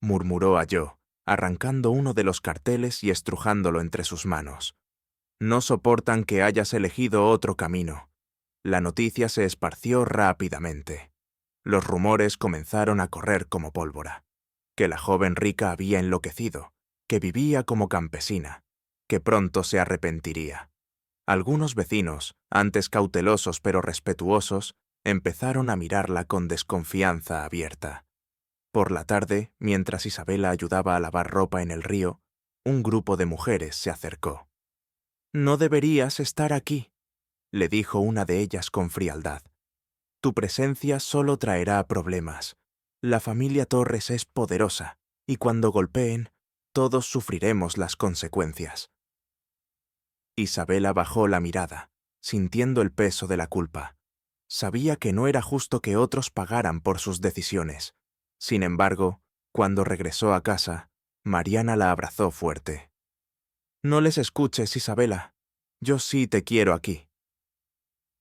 [SPEAKER 1] murmuró Ayo, arrancando uno de los carteles y estrujándolo entre sus manos. «No soportan que hayas elegido otro camino». La noticia se esparció rápidamente. Los rumores comenzaron a correr como pólvora. Que la joven rica había enloquecido, que vivía como campesina, que pronto se arrepentiría. Algunos vecinos, antes cautelosos pero respetuosos, empezaron a mirarla con desconfianza abierta. Por la tarde, mientras Isabela ayudaba a lavar ropa en el río, un grupo de mujeres se acercó. «No deberías estar aquí», le dijo una de ellas con frialdad. «Tu presencia solo traerá problemas. La familia Torres es poderosa, y cuando golpeen, todos sufriremos las consecuencias». Isabela bajó la mirada, sintiendo el peso de la culpa. Sabía que no era justo que otros pagaran por sus decisiones. Sin embargo, cuando regresó a casa, Mariana la abrazó fuerte. «No les escuches, Isabela. Yo sí te quiero aquí».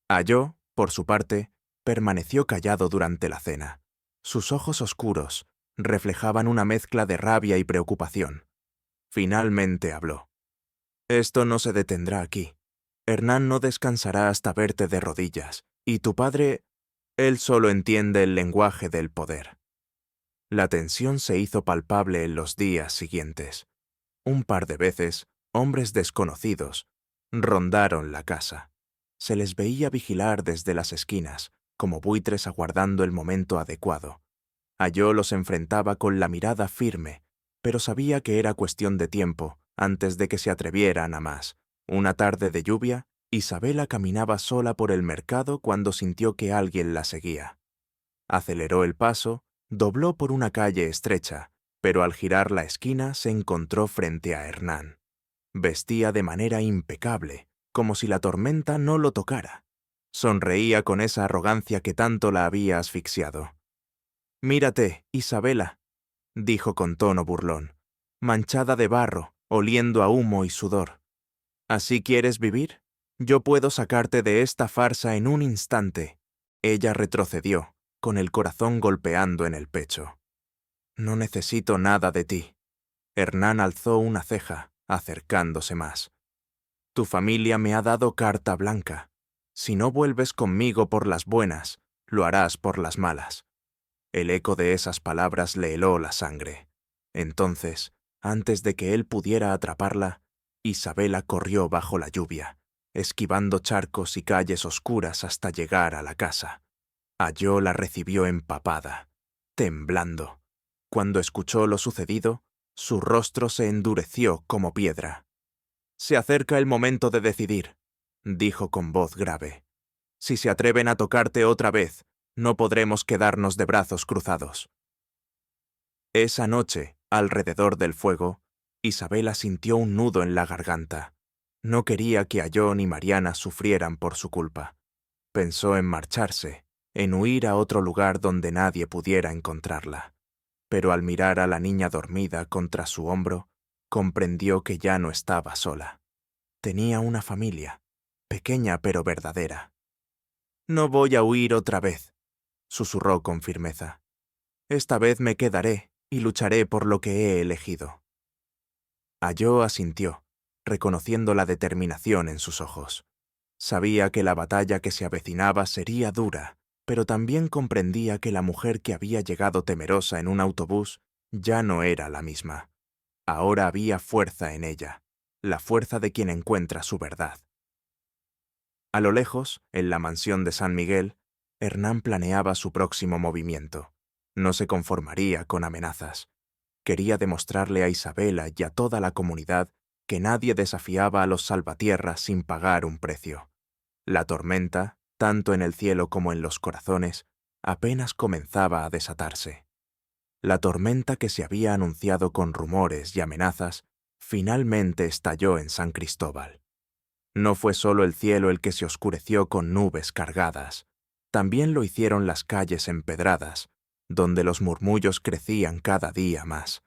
[SPEAKER 1] Ayo, por su parte, permaneció callado durante la cena. Sus ojos oscuros reflejaban una mezcla de rabia y preocupación. Finalmente habló. «Esto no se detendrá aquí. Hernán no descansará hasta verte de rodillas, y tu padre, él solo entiende el lenguaje del poder». La tensión se hizo palpable en los días siguientes. Un par de veces, hombres desconocidos rondaron la casa. Se les veía vigilar desde las esquinas, como buitres aguardando el momento adecuado. Ayo los enfrentaba con la mirada firme, pero sabía que era cuestión de tiempo antes de que se atrevieran a más. Una tarde de lluvia, Isabela caminaba sola por el mercado cuando sintió que alguien la seguía. Aceleró el paso, dobló por una calle estrecha, pero al girar la esquina se encontró frente a Hernán. Vestía de manera impecable, como si la tormenta no lo tocara. Sonreía con esa arrogancia que tanto la había asfixiado. «Mírate, Isabela», dijo con tono burlón, «manchada de barro, oliendo a humo y sudor. ¿Así quieres vivir? Yo puedo sacarte de esta farsa en un instante». Ella retrocedió, con el corazón golpeando en el pecho. «No necesito nada de ti». Hernán alzó una ceja, acercándose más. «Tu familia me ha dado carta blanca. Si no vuelves conmigo por las buenas, lo harás por las malas». El eco de esas palabras le heló la sangre. Entonces, antes de que él pudiera atraparla, Isabela corrió bajo la lluvia, esquivando charcos y calles oscuras hasta llegar a la casa. Ayo la recibió empapada, temblando. Cuando escuchó lo sucedido, su rostro se endureció como piedra. «Se acerca el momento de decidir», dijo con voz grave. «Si se atreven a tocarte otra vez, no podremos quedarnos de brazos cruzados». Esa noche, alrededor del fuego, Isabela sintió un nudo en la garganta. No quería que Ayo ni Mariana sufrieran por su culpa. Pensó en marcharse, en huir a otro lugar donde nadie pudiera encontrarla. Pero al mirar a la niña dormida contra su hombro, comprendió que ya no estaba sola. Tenía una familia, pequeña pero verdadera. «No voy a huir otra vez», susurró con firmeza. «Esta vez me quedaré y lucharé por lo que he elegido». Ayo asintió, reconociendo la determinación en sus ojos. Sabía que la batalla que se avecinaba sería dura, pero también comprendía que la mujer que había llegado temerosa en un autobús ya no era la misma. Ahora había fuerza en ella, la fuerza de quien encuentra su verdad. A lo lejos, en la mansión de San Miguel, Hernán planeaba su próximo movimiento. No se conformaría con amenazas. Quería demostrarle a Isabela y a toda la comunidad que nadie desafiaba a los salvatierras sin pagar un precio. La tormenta, tanto en el cielo como en los corazones, apenas comenzaba a desatarse. La tormenta que se había anunciado con rumores y amenazas, finalmente estalló en San Cristóbal. No fue solo el cielo el que se oscureció con nubes cargadas, también lo hicieron las calles empedradas, donde los murmullos crecían cada día más.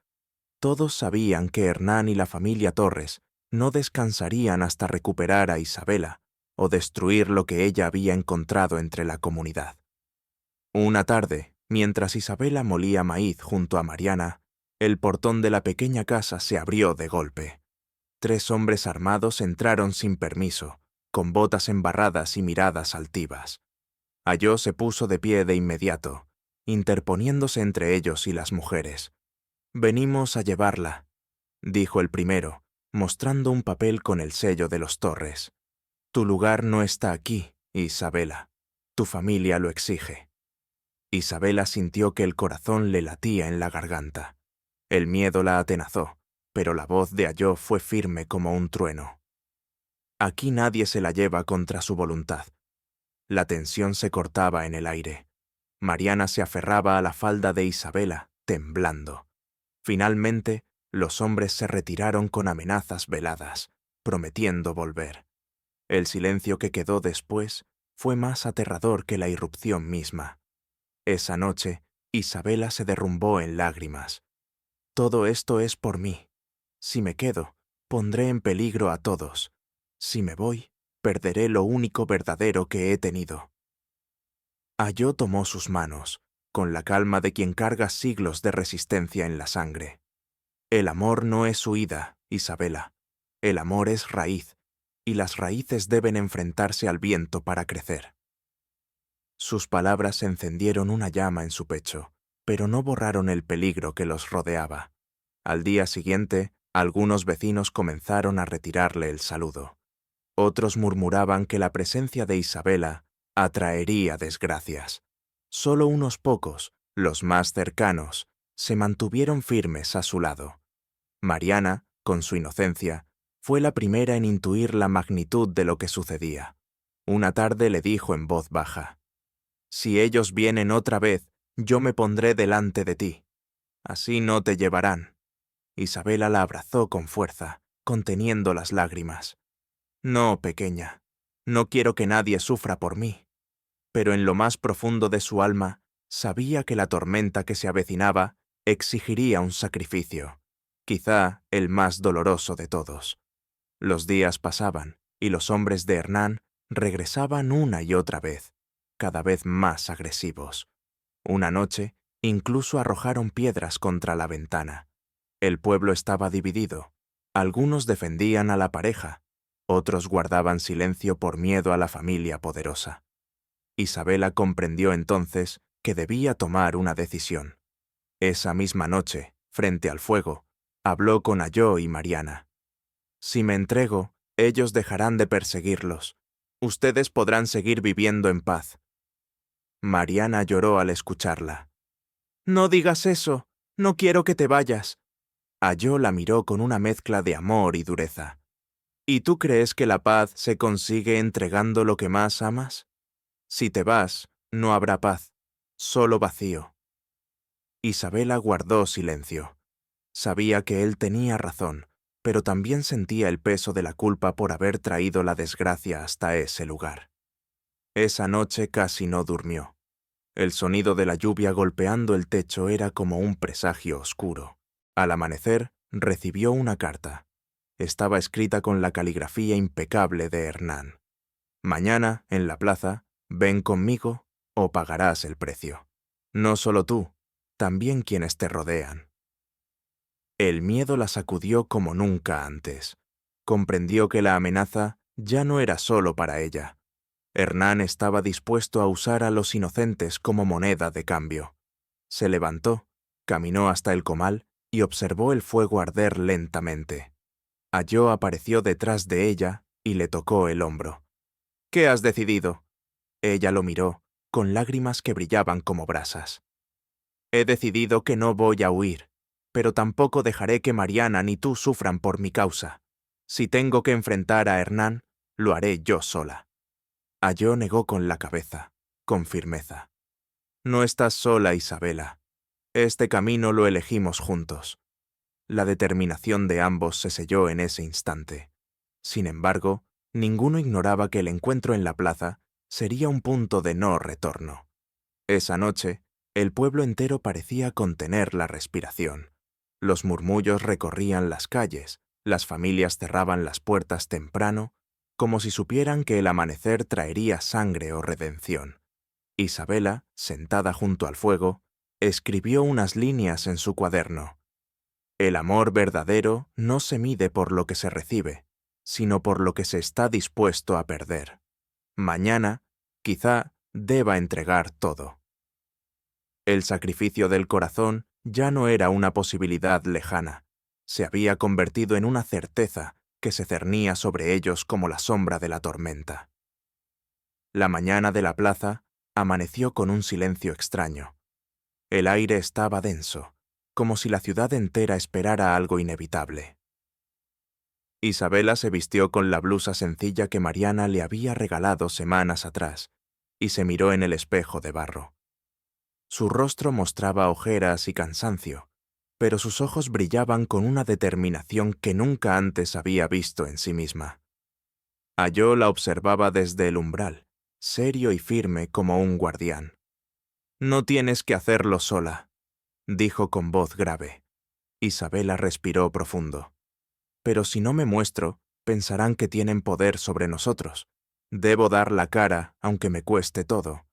[SPEAKER 1] Todos sabían que Hernán y la familia Torres no descansarían hasta recuperar a Isabela o destruir lo que ella había encontrado entre la comunidad. Una tarde, mientras Isabela molía maíz junto a Mariana, el portón de la pequeña casa se abrió de golpe. 3 hombres armados entraron sin permiso, con botas embarradas y miradas altivas. Ayó se puso de pie de inmediato, interponiéndose entre ellos y las mujeres. «Venimos a llevarla», dijo el primero, mostrando un papel con el sello de los Torres. «Tu lugar no está aquí, Isabela. Tu familia lo exige». Isabela sintió que el corazón le latía en la garganta. El miedo la atenazó, pero la voz de Ayó fue firme como un trueno. «Aquí nadie se la lleva contra su voluntad». La tensión se cortaba en el aire. Mariana se aferraba a la falda de Isabela, temblando. Finalmente, los hombres se retiraron con amenazas veladas, prometiendo volver. El silencio que quedó después fue más aterrador que la irrupción misma. Esa noche, Isabela se derrumbó en lágrimas. «Todo esto es por mí. Si me quedo, pondré en peligro a todos. Si me voy, perderé lo único verdadero que he tenido». Ayó tomó sus manos, con la calma de quien carga siglos de resistencia en la sangre. «El amor no es huida, Isabela. El amor es raíz, y las raíces deben enfrentarse al viento para crecer». Sus palabras encendieron una llama en su pecho, pero no borraron el peligro que los rodeaba. Al día siguiente, algunos vecinos comenzaron a retirarle el saludo. Otros murmuraban que la presencia de Isabela atraería desgracias. Solo unos pocos, los más cercanos, se mantuvieron firmes a su lado. Mariana, con su inocencia, fue la primera en intuir la magnitud de lo que sucedía. Una tarde le dijo en voz baja: «Si ellos vienen otra vez, yo me pondré delante de ti. Así no te llevarán». Isabela la abrazó con fuerza, conteniendo las lágrimas. «No, pequeña, no quiero que nadie sufra por mí». Pero en lo más profundo de su alma, sabía que la tormenta que se avecinaba exigiría un sacrificio, quizá el más doloroso de todos. Los días pasaban, y los hombres de Hernán regresaban una y otra vez, cada vez más agresivos. Una noche, incluso arrojaron piedras contra la ventana. El pueblo estaba dividido. Algunos defendían a la pareja, otros guardaban silencio por miedo a la familia poderosa. Isabela comprendió entonces que debía tomar una decisión. Esa misma noche, frente al fuego, habló con Ayó y Mariana. «Si me entrego, ellos dejarán de perseguirlos. Ustedes podrán seguir viviendo en paz». Mariana lloró al escucharla. «No digas eso, no quiero que te vayas». Ayó la miró con una mezcla de amor y dureza. «¿Y tú crees que la paz se consigue entregando lo que más amas? Si te vas, no habrá paz, solo vacío». Isabela guardó silencio. Sabía que él tenía razón, pero también sentía el peso de la culpa por haber traído la desgracia hasta ese lugar. Esa noche casi no durmió. El sonido de la lluvia golpeando el techo era como un presagio oscuro. Al amanecer, recibió una carta. Estaba escrita con la caligrafía impecable de Hernán. «Mañana, en la plaza, ven conmigo o pagarás el precio. No solo tú, también quienes te rodean». El miedo la sacudió como nunca antes. Comprendió que la amenaza ya no era solo para ella. Hernán estaba dispuesto a usar a los inocentes como moneda de cambio. Se levantó, caminó hasta el comal y observó el fuego arder lentamente. Ayó apareció detrás de ella y le tocó el hombro. «¿Qué has decidido?». Ella lo miró, con lágrimas que brillaban como brasas. «He decidido que no voy a huir, pero tampoco dejaré que Mariana ni tú sufran por mi causa. Si tengo que enfrentar a Hernán, lo haré yo sola». Ayó negó con la cabeza, con firmeza. «No estás sola, Isabela. Este camino lo elegimos juntos». La determinación de ambos se selló en ese instante. Sin embargo, Ninguno ignoraba que el encuentro en la plaza sería un punto de no retorno. Esa noche, el pueblo entero parecía contener la respiración. Los murmullos recorrían las calles, las familias cerraban las puertas temprano, como si supieran que el amanecer traería sangre o redención. Isabela, sentada junto al fuego, escribió unas líneas en su cuaderno. El amor verdadero no se mide por lo que se recibe, sino por lo que se está dispuesto a perder. Mañana, quizá, deba entregar todo. El sacrificio del corazón ya no era una posibilidad lejana. Se había convertido en una certeza que se cernía sobre ellos como la sombra de la tormenta. La mañana de la plaza amaneció con un silencio extraño. El aire estaba denso, como si la ciudad entera esperara algo inevitable. Isabela se vistió con la blusa sencilla que Mariana le había regalado semanas atrás y se miró en el espejo de barro. Su rostro mostraba ojeras y cansancio, pero sus ojos brillaban con una determinación que nunca antes había visto en sí misma. Ayó la observaba desde el umbral, serio y firme como un guardián. «No tienes que hacerlo sola», dijo con voz grave. Isabela respiró profundo. «Pero si no me muestro, pensarán que tienen poder sobre nosotros. Debo dar la cara, aunque me cueste todo».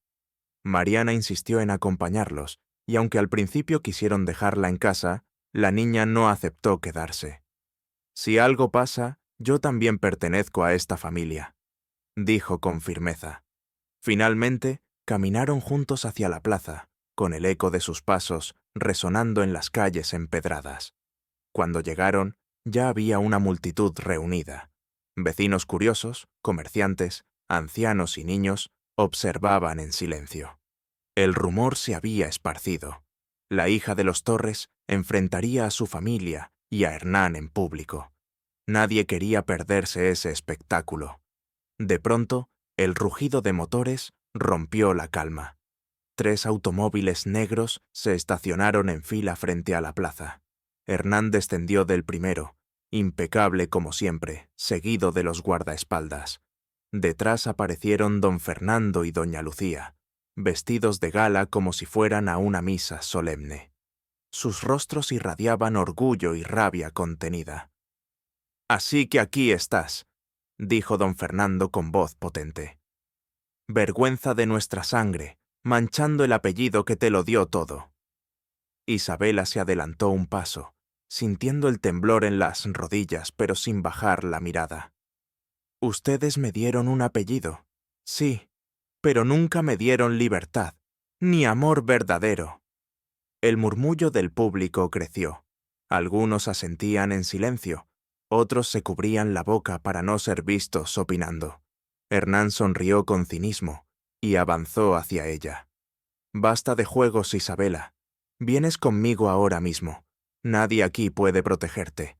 [SPEAKER 1] Mariana insistió en acompañarlos, y aunque al principio quisieron dejarla en casa, la niña no aceptó quedarse. «Si algo pasa, yo también pertenezco a esta familia», dijo con firmeza. Finalmente, caminaron juntos hacia la plaza, con el eco de sus pasos resonando en las calles empedradas. Cuando llegaron, ya había una multitud reunida. Vecinos curiosos, comerciantes, ancianos y niños observaban en silencio. El rumor se había esparcido. La hija de los Torres enfrentaría a su familia y a Hernán en público. Nadie quería perderse ese espectáculo. De pronto, el rugido de motores rompió la calma. 3 automóviles negros se estacionaron en fila frente a la plaza. Hernán descendió del primero, impecable como siempre, seguido de los guardaespaldas. Detrás aparecieron don Fernando y doña Lucía, vestidos de gala como si fueran a una misa solemne. Sus rostros irradiaban orgullo y rabia contenida. «Así que aquí estás», dijo don Fernando con voz potente. «Vergüenza de nuestra sangre, manchando el apellido que te lo dio todo». Isabela se adelantó un paso, sintiendo el temblor en las rodillas, pero sin bajar la mirada. «Ustedes me dieron un apellido, sí, pero nunca me dieron libertad, ni amor verdadero». El murmullo del público creció. Algunos asentían en silencio, otros se cubrían la boca para no ser vistos opinando. Hernán sonrió con cinismo y avanzó hacia ella. «Basta de juegos, Isabela. Vienes conmigo ahora mismo. Nadie aquí puede protegerte».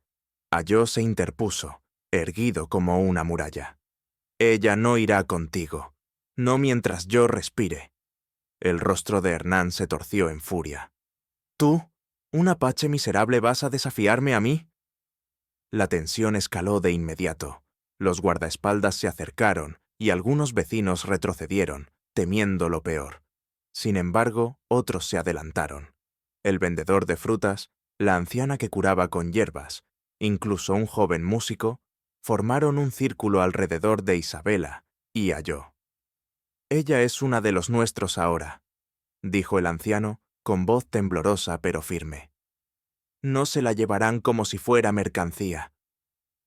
[SPEAKER 1] Ayó se interpuso, erguido como una muralla. «Ella no irá contigo. No mientras yo respire». El rostro de Hernán se torció en furia. «¿Tú, un apache miserable, vas a desafiarme a mí?» La tensión escaló de inmediato. Los guardaespaldas se acercaron y algunos vecinos retrocedieron, temiendo lo peor. Sin embargo, otros se adelantaron. El vendedor de frutas, la anciana que curaba con hierbas, incluso un joven músico, formaron un círculo alrededor de Isabela y Ayó. «Ella es una de los nuestros ahora», dijo el anciano, con voz temblorosa pero firme. «No se la llevarán como si fuera mercancía».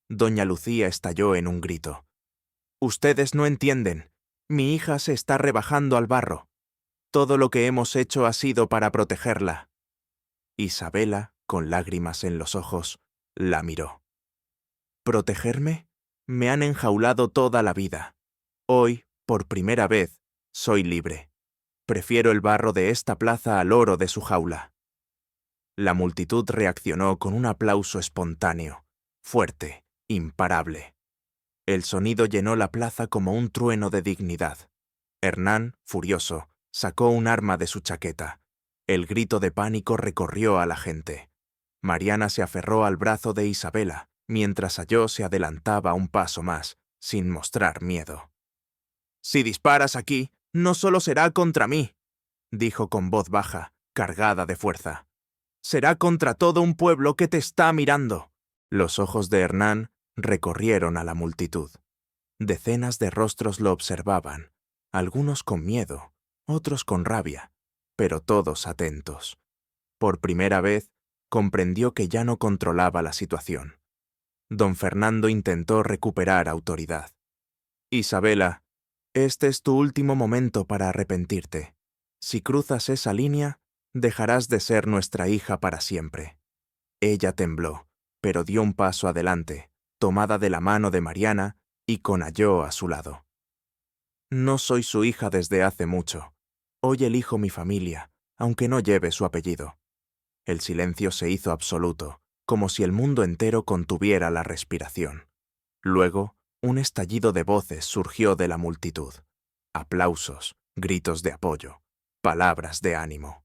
[SPEAKER 1] Doña Lucía estalló en un grito. «Ustedes no entienden. Mi hija se está rebajando al barro. Todo lo que hemos hecho ha sido para protegerla». Isabela, con lágrimas en los ojos, la miró. «¿Protegerme? Me han enjaulado toda la vida. Hoy, por primera vez, soy libre. Prefiero el barro de esta plaza al oro de su jaula». La multitud reaccionó con un aplauso espontáneo, fuerte, imparable. El sonido llenó la plaza como un trueno de dignidad. Hernán, furioso, sacó un arma de su chaqueta. El grito de pánico recorrió a la gente. Mariana se aferró al brazo de Isabela, mientras Ayó se adelantaba un paso más, sin mostrar miedo. «Si disparas aquí, no solo será contra mí», dijo con voz baja, cargada de fuerza. «Será contra todo un pueblo que te está mirando». Los ojos de Hernán recorrieron a la multitud. Decenas de rostros lo observaban, algunos con miedo, otros con rabia, pero todos atentos. Por primera vez, comprendió que ya no controlaba la situación. Don Fernando intentó recuperar autoridad. «Isabela, este es tu último momento para arrepentirte. Si cruzas esa línea, dejarás de ser nuestra hija para siempre». Ella tembló, pero dio un paso adelante, tomada de la mano de Mariana y con Ayó a su lado. «No soy su hija desde hace mucho. Hoy elijo mi familia, aunque no lleve su apellido». El silencio se hizo absoluto, como si el mundo entero contuviera la respiración. Luego, un estallido de voces surgió de la multitud. Aplausos, gritos de apoyo, palabras de ánimo.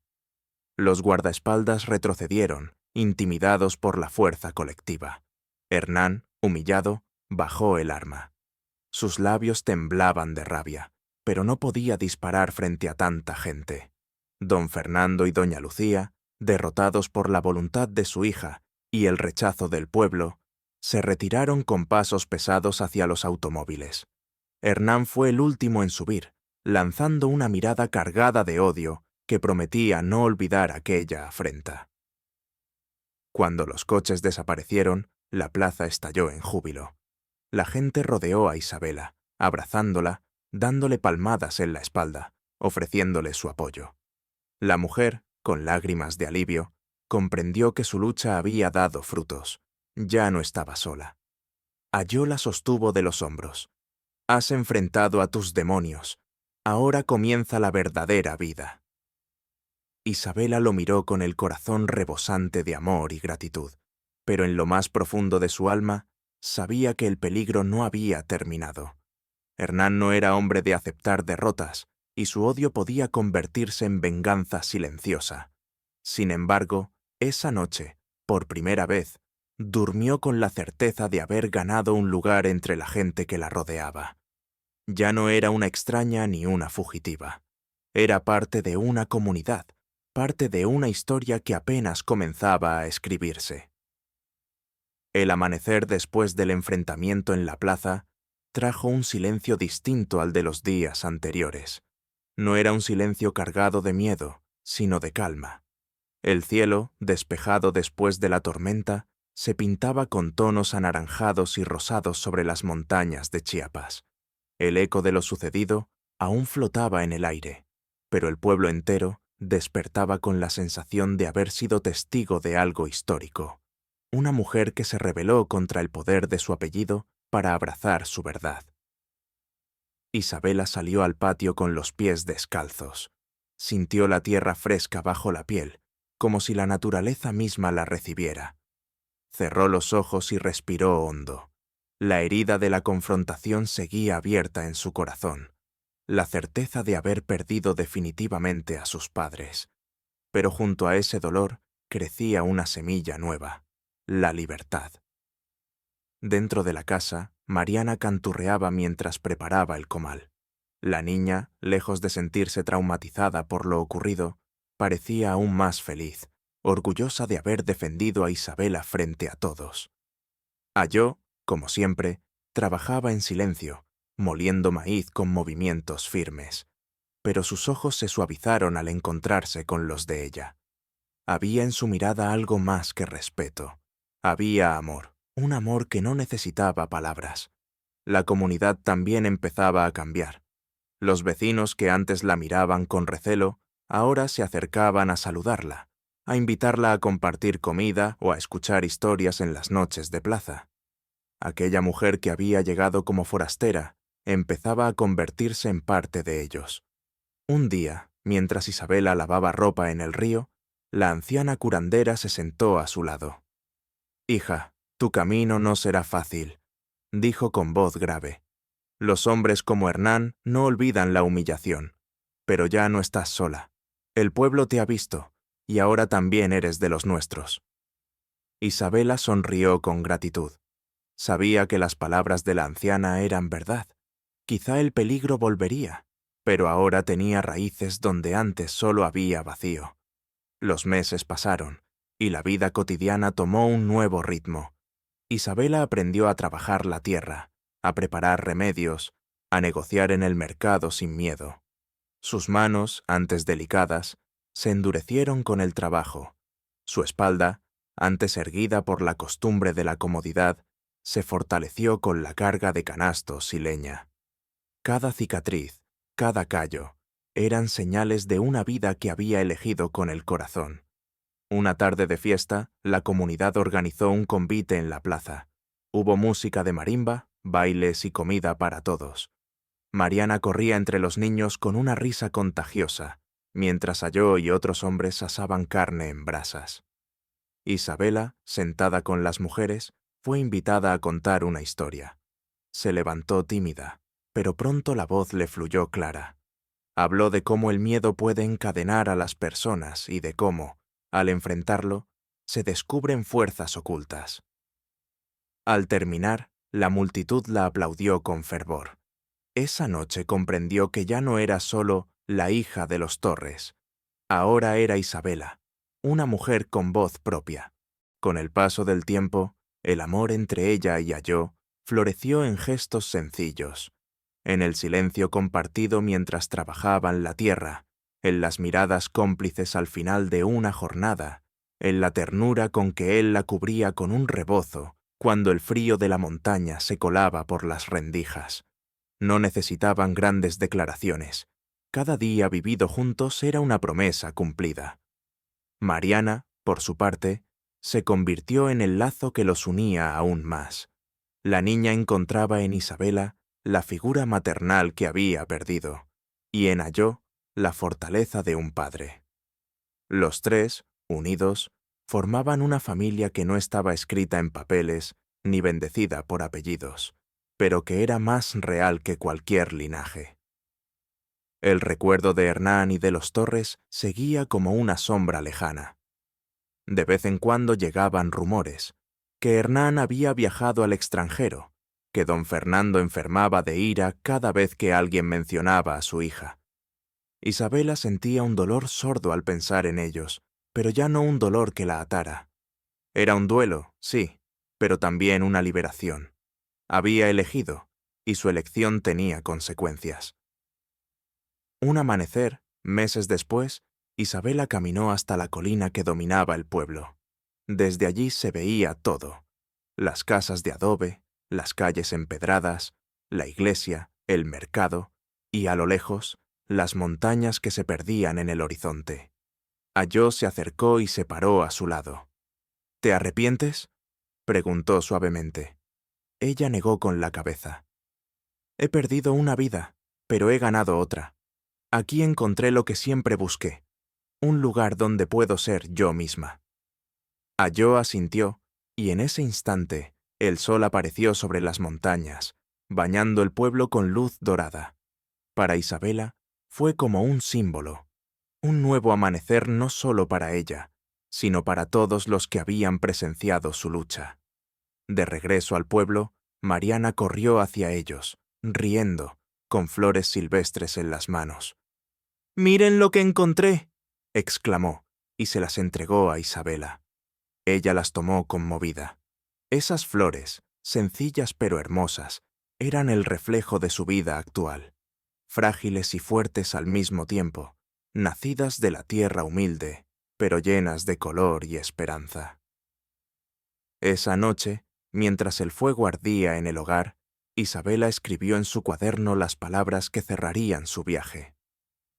[SPEAKER 1] Los guardaespaldas retrocedieron, intimidados por la fuerza colectiva. Hernán, humillado, bajó el arma. Sus labios temblaban de rabia, pero no podía disparar frente a tanta gente. Don Fernando y doña Lucía, derrotados por la voluntad de su hija y el rechazo del pueblo, se retiraron con pasos pesados hacia los automóviles. Hernán fue el último en subir, lanzando una mirada cargada de odio que prometía no olvidar aquella afrenta. Cuando los coches desaparecieron, la plaza estalló en júbilo. La gente rodeó a Isabela, abrazándola, dándole palmadas en la espalda, ofreciéndole su apoyo. La mujer, con lágrimas de alivio, comprendió que su lucha había dado frutos. Ya no estaba sola. Ayó la sostuvo de los hombros. «Has enfrentado a tus demonios. Ahora comienza la verdadera vida». Isabela lo miró con el corazón rebosante de amor y gratitud, pero en lo más profundo de su alma sabía que el peligro no había terminado. Hernán no era hombre de aceptar derrotas, y su odio podía convertirse en venganza silenciosa. Sin embargo, esa noche, por primera vez, durmió con la certeza de haber ganado un lugar entre la gente que la rodeaba. Ya no era una extraña ni una fugitiva. Era parte de una comunidad, parte de una historia que apenas comenzaba a escribirse. El amanecer después del enfrentamiento en la plaza trajo un silencio distinto al de los días anteriores. No era un silencio cargado de miedo, sino de calma. El cielo, despejado después de la tormenta, se pintaba con tonos anaranjados y rosados sobre las montañas de Chiapas. El eco de lo sucedido aún flotaba en el aire, pero el pueblo entero despertaba con la sensación de haber sido testigo de algo histórico. Una mujer que se rebeló contra el poder de su apellido para abrazar su verdad. Isabela salió al patio con los pies descalzos. Sintió la tierra fresca bajo la piel, como si la naturaleza misma la recibiera. Cerró los ojos y respiró hondo. La herida de la confrontación seguía abierta en su corazón, la certeza de haber perdido definitivamente a sus padres. Pero junto a ese dolor crecía una semilla nueva, la libertad. Dentro de la casa, Mariana canturreaba mientras preparaba el comal. La niña, lejos de sentirse traumatizada por lo ocurrido, parecía aún más feliz, orgullosa de haber defendido a Isabela frente a todos. Ayó, como siempre, trabajaba en silencio, moliendo maíz con movimientos firmes, pero sus ojos se suavizaron al encontrarse con los de ella. Había en su mirada algo más que respeto. Había amor, un amor que no necesitaba palabras. La comunidad también empezaba a cambiar. Los vecinos que antes la miraban con recelo, ahora se acercaban a saludarla, a invitarla a compartir comida o a escuchar historias en las noches de plaza. Aquella mujer que había llegado como forastera empezaba a convertirse en parte de ellos. Un día, mientras Isabela lavaba ropa en el río, la anciana curandera se sentó a su lado. «Hija, tu camino no será fácil», dijo con voz grave. «Los hombres como Hernán no olvidan la humillación, pero ya no estás sola. El pueblo te ha visto, y ahora también eres de los nuestros». Isabela sonrió con gratitud. Sabía que las palabras de la anciana eran verdad. Quizá el peligro volvería, pero ahora tenía raíces donde antes solo había vacío. Los meses pasaron, y la vida cotidiana tomó un nuevo ritmo. Isabela aprendió a trabajar la tierra, a preparar remedios, a negociar en el mercado sin miedo. Sus manos, antes delicadas, se endurecieron con el trabajo. Su espalda, antes erguida por la costumbre de la comodidad, se fortaleció con la carga de canastos y leña. Cada cicatriz, cada callo, eran señales de una vida que había elegido con el corazón. Una tarde de fiesta, la comunidad organizó un convite en la plaza. Hubo música de marimba, bailes y comida para todos. Mariana corría entre los niños con una risa contagiosa, mientras Ayó y otros hombres asaban carne en brasas. Isabela, sentada con las mujeres, fue invitada a contar una historia. Se levantó tímida, pero pronto la voz le fluyó clara. Habló de cómo el miedo puede encadenar a las personas y de cómo, al enfrentarlo, se descubren fuerzas ocultas. Al terminar, la multitud la aplaudió con fervor. Esa noche comprendió que ya no era solo la hija de los Torres. Ahora era Isabela, una mujer con voz propia. Con el paso del tiempo, el amor entre ella y Ayó floreció en gestos sencillos, en el silencio compartido mientras trabajaban la tierra, en las miradas cómplices al final de una jornada, en la ternura con que él la cubría con un rebozo cuando el frío de la montaña se colaba por las rendijas. No necesitaban grandes declaraciones. Cada día vivido juntos era una promesa cumplida. Mariana, por su parte, se convirtió en el lazo que los unía aún más. La niña encontraba en Isabela la figura maternal que había perdido, y en Ayó la fortaleza de un padre. Los tres, unidos, formaban una familia que no estaba escrita en papeles ni bendecida por apellidos, pero que era más real que cualquier linaje. El recuerdo de Hernán y de los Torres seguía como una sombra lejana. De vez en cuando llegaban rumores, que Hernán había viajado al extranjero, que don Fernando enfermaba de ira cada vez que alguien mencionaba a su hija. Isabela sentía un dolor sordo al pensar en ellos, pero ya no un dolor que la atara. Era un duelo, sí, pero también una liberación. Había elegido, y su elección tenía consecuencias. Un amanecer, meses después, Isabela caminó hasta la colina que dominaba el pueblo. Desde allí se veía todo: las casas de adobe, las calles empedradas, la iglesia, el mercado, y a lo lejos, las montañas que se perdían en el horizonte. Ayó se acercó y se paró a su lado. ¿Te arrepientes?, preguntó suavemente. Ella negó con la cabeza. He perdido una vida, pero he ganado otra. Aquí encontré lo que siempre busqué, un lugar donde puedo ser yo misma. Ayó asintió, y en ese instante el sol apareció sobre las montañas, bañando el pueblo con luz dorada. Para Isabela fue como un símbolo, un nuevo amanecer no solo para ella, sino para todos los que habían presenciado su lucha. De regreso al pueblo, Mariana corrió hacia ellos, riendo, con flores silvestres en las manos. «¡Miren lo que encontré!», exclamó, y se las entregó a Isabela. Ella las tomó conmovida. Esas flores, sencillas pero hermosas, eran el reflejo de su vida actual, frágiles y fuertes al mismo tiempo, nacidas de la tierra humilde, pero llenas de color y esperanza. Esa noche, mientras el fuego ardía en el hogar, Isabela escribió en su cuaderno las palabras que cerrarían su viaje.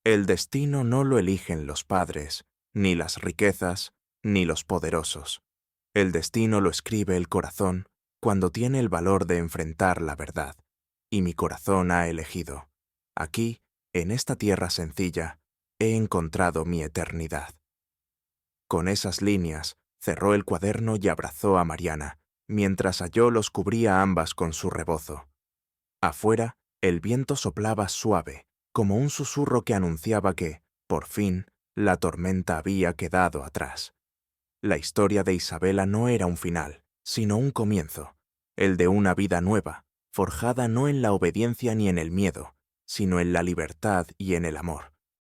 [SPEAKER 1] El destino no lo eligen los padres, ni las riquezas, ni los poderosos. El destino lo escribe el corazón cuando tiene el valor de enfrentar la verdad. Y mi corazón ha elegido. Aquí, en esta tierra sencilla, he encontrado mi eternidad. Con esas líneas, cerró el cuaderno y abrazó a Mariana, mientras Ayó los cubría a ambas con su rebozo. Afuera, el viento soplaba suave, como un susurro que anunciaba que, por fin, la tormenta había quedado atrás. La historia de Isabela no era un final, sino un comienzo, el de una vida nueva, forjada no en la obediencia ni en el miedo, sino en la libertad y en el amor.